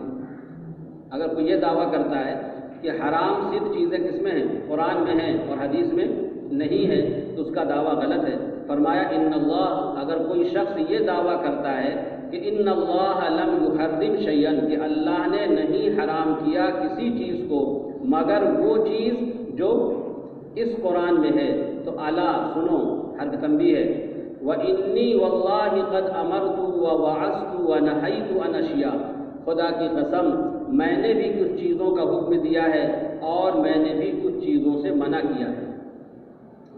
اگر کوئی یہ دعویٰ کرتا ہے کہ حرام صرف چیزیں کس میں ہیں؟ قرآن میں ہیں اور حدیث میں نہیں ہے، تو اس کا دعویٰ غلط ہے۔ فرمایا ان اللہ، اگر کوئی شخص یہ دعویٰ کرتا ہے کہ ان اللہ لم یحرم شیئا، کہ اللہ نے نہیں حرام کیا کسی چیز کو مگر وہ چیز جو اس قرآن میں ہے، تو الا سنو، حرف تنبیہ ہے، وَإِنِّي وَاللَّهِ قَدْ أَمَرْتُ وَوَعَظْتُ وَنَهَيْتُ عَنْ أَشْيَاءَ، خدا کی قسم میں نے بھی کچھ چیزوں کا حکم دیا ہے اور میں نے بھی کچھ چیزوں سے منع کیا ہے۔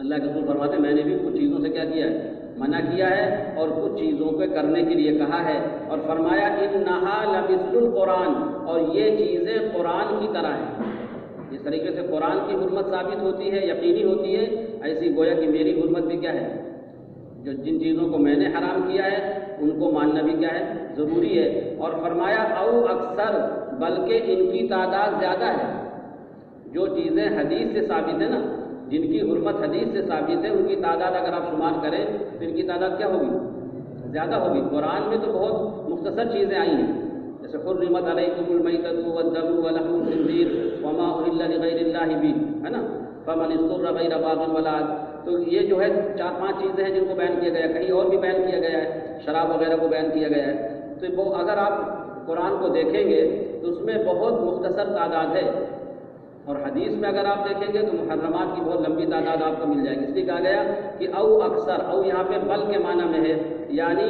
اللہ کے رسول فرماتے ہیں میں نے بھی کچھ چیزوں سے کیا کیا ہے؟ منع کیا ہے، اور کچھ چیزوں پہ کرنے کے لیے کہا ہے، اور فرمایا اِنَّهَا لَمِثْلُ الْقُرْآنِ، اور یہ چیزیں قرآن کی طرح ہیں۔ جس طریقے سے قرآن کی حرمت ثابت ہوتی ہے، یقینی ہوتی ہے، ایسی گویا کہ میری حرمت بھی کیا ہے؟ جو جن چیزوں کو میں نے حرام کیا ہے ان کو ماننا بھی کیا ہے؟ ضروری ہے۔ اور فرمایا او اکثر، بلکہ ان کی تعداد زیادہ ہے۔ جو چیزیں حدیث سے ثابت ہے نا، جن کی حرمت حدیث سے ثابت ہے، ان کی تعداد اگر آپ شمار کریں تو ان کی تعداد کیا ہوگی؟ زیادہ ہوگی۔ قرآن میں تو بہت مختصر چیزیں آئی ہیں، جیسے حرمت علیکم المیتۃ والدم ولحم الخنزیر وما اہل لغیر اللہ بہ، ہے نا، فمن اضطر غیر باغ ولا عاد۔ تو یہ جو ہے 4-5 چیزیں ہیں جن کو بیان کیا گیا ہے، کہیں اور بھی بیان کیا گیا ہے، شراب وغیرہ کو بیان کیا گیا ہے۔ تو وہ اگر آپ قرآن کو دیکھیں گے تو اس میں بہت مختصر تعداد ہے، اور حدیث میں اگر آپ دیکھیں گے تو محرمات کی بہت لمبی تعداد آپ کو مل جائے گی۔ اس لیے کہا گیا کہ او اکثر، او یہاں پہ بل کے معنی میں ہے، یعنی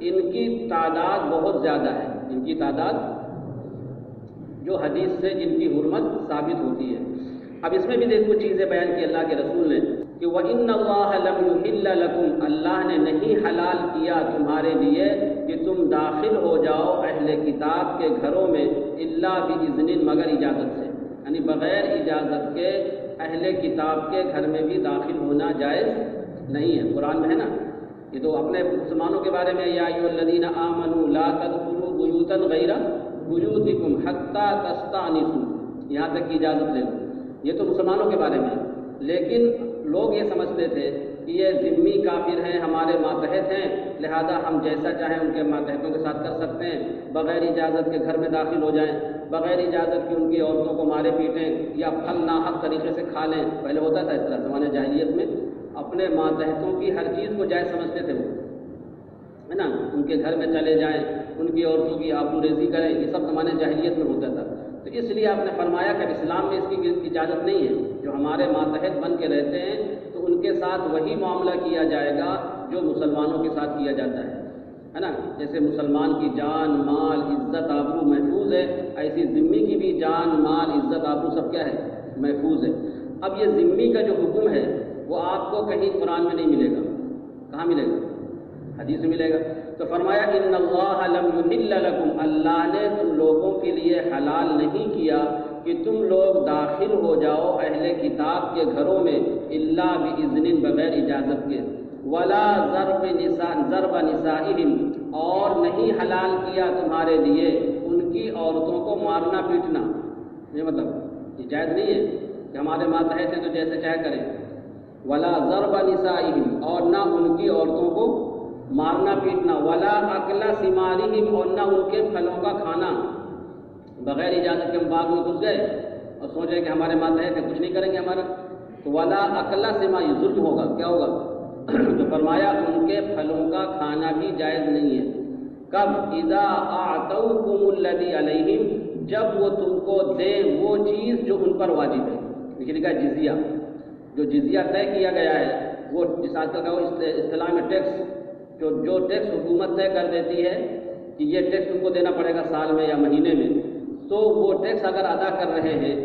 ان کی تعداد بہت زیادہ ہے، ان کی تعداد جو حدیث سے جن کی حرمت ثابت ہوتی ہے۔ اب اس میں بھی دیکھو چیزیں بیان کی اللہ کے رسول نے کہ وَإِنَّ اللَّهَ لَمْ يُحِلَّ لَكُمْ، اللہ نے نہیں حلال کیا تمہارے لیے کہ تم داخل ہو جاؤ اہل کتاب کے گھروں میں الا بِإِذْنٍ، مگر اجازت سے، یعنی بغیر اجازت کے اہل کتاب کے گھر میں بھی داخل ہونا جائز نہیں ہے۔ قرآن میں ہے نا، یہ تو اپنے مسلمانوں کے بارے میں یا ایھا الذین آمنوا لا تدخلوا بیوتا غیر بیوتکم حتی تستأنسوا، یہاں تک کی اجازت لے لو، یہ تو مسلمانوں کے بارے میں ہے۔ لیکن لوگ یہ سمجھتے تھے کہ یہ ذمی کافر ہیں، ہمارے ماتحت ہیں، لہذا ہم جیسا چاہیں ان کے ماتحتوں کے ساتھ کر سکتے ہیں، بغیر اجازت کے گھر میں داخل ہو جائیں، بغیر اجازت کی ان کی عورتوں کو مارے پیٹیں یا پھل ناحق طریقے سے کھا لیں۔ پہلے ہوتا تھا اس طرح، زمانہ جاہلیت میں اپنے ماتحتوں کی ہر چیز کو جائز سمجھتے تھے وہ، ہے نا، ان کے گھر میں چلے جائیں، ان کی عورتوں کی آبرو ریزی کریں، یہ سب زمانے جاہلیت میں ہوتا تھا۔ تو اس لیے آپ نے فرمایا کہ اسلام میں اس کی اجازت نہیں ہے، جو ہمارے ماتحت بن کے رہتے ہیں تو ان کے ساتھ وہی معاملہ کیا جائے گا جو مسلمانوں کے ساتھ کیا جاتا ہے نا، جیسے مسلمان کی جان مال عزت آبرو محفوظ ہے، ایسی ذمی کی بھی جان مال عزت آبرو سب کیا ہے، محفوظ ہے۔ اب یہ ذمی کا جو حکم ہے وہ آپ کو کہیں قرآن میں نہیں ملے گا، کہاں ملے گا؟ حدیث میں ملے گا۔ تو فرمایا ان اللہ لم یحل لکم، اللہ نے تم لوگوں کے لیے حلال نہیں کیا کہ تم لوگ داخل ہو جاؤ اہل کتاب کے گھروں میں الا باذن، بغیر اجازت کے، ولا ضرب نسائہم، اور نہیں حلال کیا تمہارے لیے ان کی عورتوں کو مارنا پیٹنا۔ یہ مطلب یہ جائز نہیں ہے کہ ہمارے ماتحت ہیں تو جیسے چاہے کریں، ولا ضرب نسائہم، اور نہ ان کی عورتوں کو مارنا پیٹنا، ولا اکل ثمارہم، اور نہ ان کے پھلوں کا کھانا۔ بغیر اجازت کے ہم باغ میں گھس گئے اور سوچے کہ ہمارے ماتحت ہیں کچھ نہیں کریں گے ہمارا، تو ولا اکل ثمار، یہ ظلم ہوگا، کیا ہوگا؟ تو فرمایا ان کے پھلوں کا کھانا بھی جائز نہیں ہے۔ کب؟ اذا اعطوکم الذی علیہم، جب وہ تم کو دے وہ چیز جو ان پر واجب ہے۔ لیکن لکھا جزیہ، جو جزیہ طے کیا گیا ہے، وہ جس آج کل کا وہ اصطلاح میں ٹیکس، جو ٹیکس حکومت طے کر دیتی ہے کہ یہ ٹیکس ان کو دینا پڑے گا سال میں یا مہینے میں، تو وہ ٹیکس اگر ادا کر رہے ہیں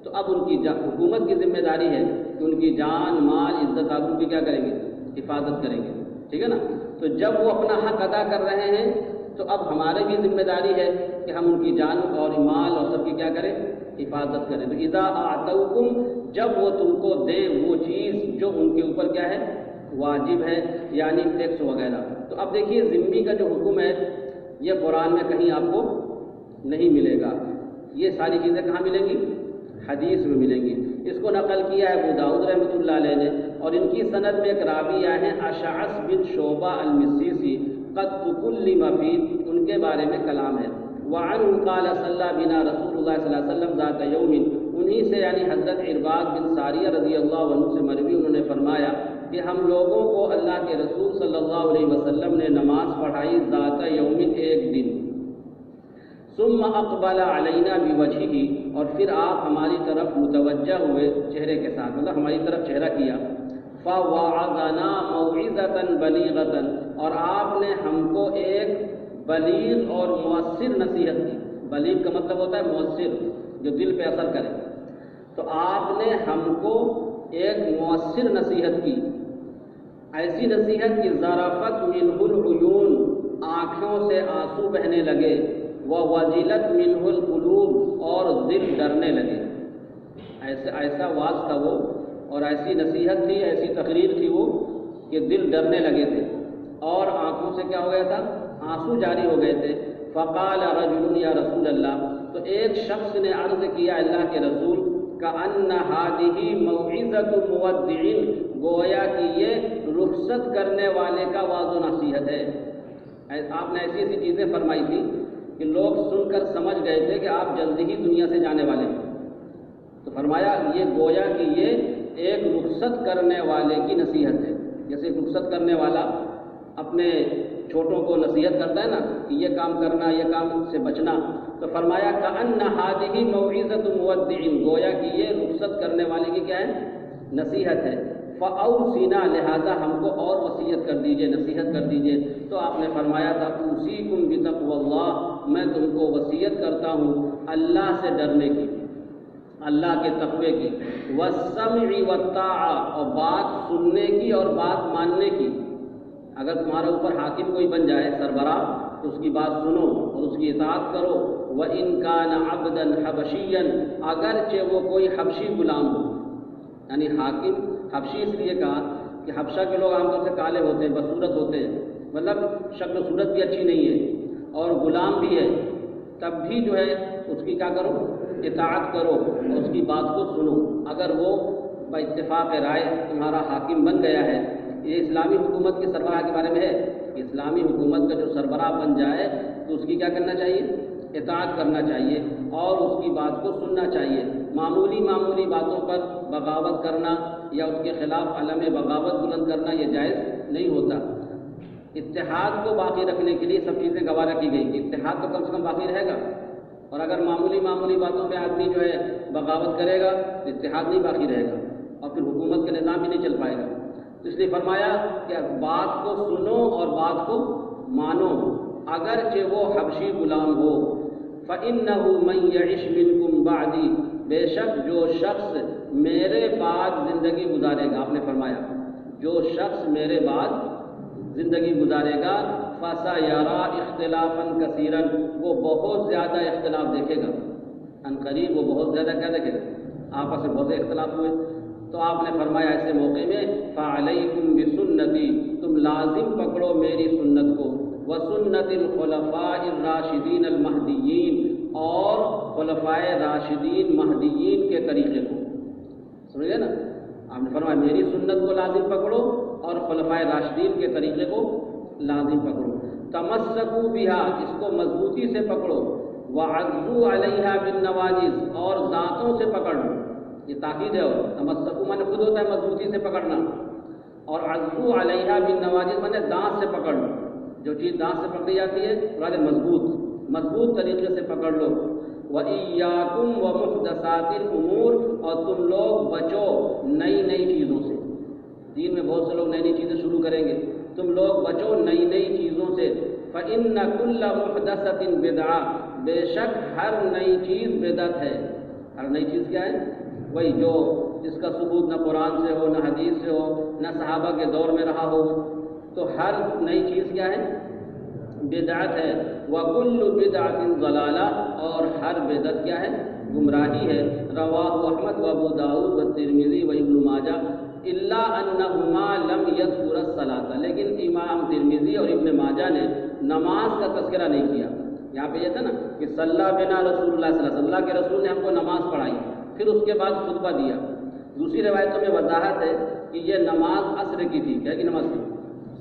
تو اب ان کی حکومت کی ذمہ داری ہے کہ ان کی جان مال عزت آبرو کی کیا کریں گے، حفاظت کریں گے، ٹھیک ہے نا۔ تو جب وہ اپنا حق ادا کر رہے ہیں تو اب ہمارے بھی ذمہ داری ہے کہ ہم ان کی جان اور مال اور سب کی کیا کریں، حفاظت کریں۔ تو اذا اعطوکم، جب وہ تم کو دیں وہ چیز جو ان کے اوپر کیا ہے، واجب ہے، یعنی ٹیکس وغیرہ۔ تو اب دیکھیے ذمہ کا جو حکم ہے یہ قرآن میں کہیں آپ کو نہیں ملے گا، یہ ساری چیزیں کہاں ملیں گی؟ حدیث میں ملیں گی۔ اس کو نقل کیا ہے ابو داؤد رحمۃ اللہ علیہ نے، اور ان کی سند میں ایک راوی آئے ہیں اشعث بن شعبہ المصیصی، قد تکلم فی، ان کے بارے میں کلام ہے۔ وعنہ قال صلی بنا رسول اللہ صلی اللہ علیہ وسلم ذات یوم، انہی سے یعنی حضرت عرباض بن ساریہ رضی اللہ عنہ سے مروی، انہوں نے فرمایا کہ ہم لوگوں کو اللہ کے رسول صلی اللہ علیہ وسلم نے نماز پڑھائی ذات یوم، ایک دن، ثم اقبل علینا بوجہہ، اور پھر آپ ہماری طرف متوجہ ہوئے چہرے کے ساتھ، مطلب ہماری طرف چہرہ کیا، فوعظنا موعظۃ بلیغۃ، اور آپ نے ہم کو ایک بلیغ اور مؤثر نصیحت کی۔ بلیغ کا مطلب ہوتا ہے مؤثر، جو دل پہ اثر کرے۔ تو آپ نے ہم کو ایک مؤثر نصیحت کی، ایسی نصیحت کی ذرفت منہ العیون، آنکھوں سے آنسو بہنے لگے، ووجلت منہ القلوب، اور دل ڈرنے لگے۔ ایسا واعظ تھا وہ، اور ایسی نصیحت تھی، ایسی تقریر تھی وہ کہ دل ڈرنے لگے تھے، اور آنکھوں سے کیا ہو گیا تھا، آنسو جاری ہو گئے تھے۔ فقال رجل یا رسول اللہ، تو ایک شخص نے عرض کیا اللہ کے رسول، کأن ہذہ موعظۃ مودع، گویا کہ یہ رخصت کرنے والے کا واعظ و نصیحت ہے۔ آپ نے ایسی ایسی چیزیں فرمائی تھی کہ لوگ سن کر سمجھ گئے تھے کہ آپ جلدی ہی دنیا سے جانے والے ہیں۔ تو فرمایا یہ گویا کہ یہ ایک رخصت کرنے والے کی نصیحت ہے، جیسے رخصت کرنے والا اپنے چھوٹوں کو نصیحت کرتا ہے نا کہ یہ کام کرنا، یہ کام سے بچنا۔ تو فرمایا کأن ہذہ موعظۃ مودع، گویا کہ یہ رخصت کرنے والے کی کیا ہے، نصیحت ہے۔ فاوصینا، لہذا ہم کو اور وصیت کر دیجئے، نصیحت کر دیجئے۔ تو آپ نے فرمایا تھا اوصیکم بتقوی اللہ، میں تم کو وصیت کرتا ہوں اللہ سے ڈرنے کی، اللہ کے تقوی کی، والسمع والطاعہ، اور بات سننے کی اور بات ماننے کی۔ اگر تمہارے اوپر حاکم کوئی بن جائے، سربراہ، تو اس کی بات سنو اور اس کی اطاعت کرو۔ وَإِن كَانَ عَبْدًا حَبَشِيًّا، اگرچہ وہ کوئی حبشی غلام ہو، یعنی حاکم حبشی اس لیے کہا کہ حبشہ کے لوگ عام طور سے کالے ہوتے ہیں، بدصورت ہوتے ہیں، مطلب شکل و صورت بھی اچھی نہیں ہے اور غلام بھی ہے، تب بھی جو ہے اس کی کیا کرو، اطاعت کرو اور اس کی بات کو سنو۔ اگر وہ باتفاق رائے تمہارا حاکم بن گیا ہے، یہ اسلامی حکومت کے سربراہ کے بارے میں ہے اسلامی حکومت کا جو سربراہ بن جائے تو اس کی کیا کرنا چاہیے؟ اطاعت کرنا چاہیے اور اس کی بات کو سننا چاہیے. معمولی باتوں پر بغاوت کرنا یا اس کے خلاف علم بغاوت بلند کرنا یہ جائز نہیں ہوتا. اتحاد کو باقی رکھنے کے لیے سب چیزیں گواہ رکھی گئی کہ اتحاد تو کم سے کم باقی رہے گا، اور اگر معمولی باتوں پہ آدمی جو ہے بغاوت کرے گا تو اتحاد نہیں باقی رہے گا اور پھر حکومت کا نظام بھی نہیں چل پائے گا. تو اس لیے فرمایا کہ بات کو سنو اور بات کو مانو، اگرچہ وہ حبشی غلام ہو. فَإِنَّهُ مَن يَعِشْ مِنكُم بَعْدِي، بے شک جو شخص میرے بعد زندگی گزارے گا. آپ نے فرمایا جو شخص میرے بعد زندگی گزارے گا فَسَيَرَىٰ اخْتِلَافًا كَثِيرًا، وہ بہت زیادہ اختلاف دیکھے گا. ان قریب وہ بہت زیادہ کیا دیکھے گا؟ آپس میں بہت اختلاف ہوئے. تو آپ نے فرمایا ایسے موقع میں فَعَلَيْكُمْ بِسُنَّتِي، تم لازم پکڑو میری سنت کو، وَسُنَّتِ الْخُلَفَاءِ الرَّاشِدِينَ الْمَهْدِيِّينَ، اور خلفائے راشدین مہدیین کے طریقے کو. سمجھے نا؟ آپ نے فرمایا میری سنت کو لازم پکڑو اور خلفائے راشدین کے طریقے کو لازم پکڑو. تمسکوا بها، اس کو مضبوطی سے پکڑو. وعضوا علیہا بالنواجذ، اور دانتوں سے پکڑ لو. یہ تاکید ہے. اور تمسکوا مانے خود ہوتا ہے مضبوطی سے پکڑنا، اور عضوا علیہا بالنواجذ مانے دانت سے پکڑ لو. جو چیز دانت سے پکڑی جاتی ہے تھوڑا مضبوط طریقے سے پکڑ لو. وَإِيَّاكُمْ وَمُحْدَثَاتِ الْأُمُورِ، اور تم لوگ بچو نئی چیزوں سے. دین میں بہت سے لوگ نئی چیزیں شروع کریں گے، تم لوگ بچو نئی چیزوں سے. فَإِنَّ كُلَّ مُحْدَثَةٍ بِدْعَةٍ، بے شک ہر نئی چیز بدعت ہے. ہر نئی چیز کیا ہے؟ وہی جو جس کا ثبوت نہ قرآن سے ہو، نہ حدیث سے ہو، نہ صحابہ کے دور میں رہا ہو. تو ہر نئی چیز کیا ہے؟ بدعت ہے. وَكُلُّ بِدْعَةٍ ضَلَالَةٍ، اور ہر بدعت کیا ہے؟ گمراہی ہے. رواہ احمد وابو داؤد والترمذی وابن ماجہ الا انہما لم یذکر الصلاۃ، لیکن امام ترمذی اور ابن ماجہ نے نماز کا تذکرہ نہیں کیا. یہاں پہ یہ تھا نا کہ صلی بنا رسول اللہ صلی اللہ علیہ وسلم، اللہ کے رسول نے ہم کو نماز پڑھائی، پھر اس کے بعد خطبہ دیا. دوسری روایتوں میں وضاحت ہے کہ یہ نماز عصر کی تھی. کیا کی نماز تھی؟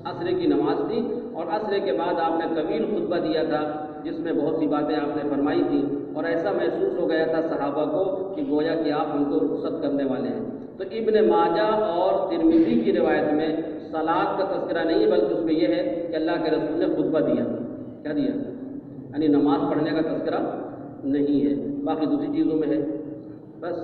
عصر کی نماز تھی. اور عصر کے بعد آپ نے طویل خطبہ دیا تھا جس میں بہت سی باتیں آپ نے فرمائی تھیں، اور ایسا محسوس ہو گیا تھا صحابہ کو کہ گویا کہ آپ ہم کو رخصت کرنے والے ہیں. تو ابن ماجہ اور ترمذی کی روایت میں صلاۃ کا تذکرہ نہیں ہے، بلکہ اس میں یہ ہے کہ اللہ کے رسول نے خطبہ دیا. کیا دیا؟ یعنی نماز پڑھنے کا تذکرہ نہیں ہے. باقی دوسری چیزوں میں ہے. بس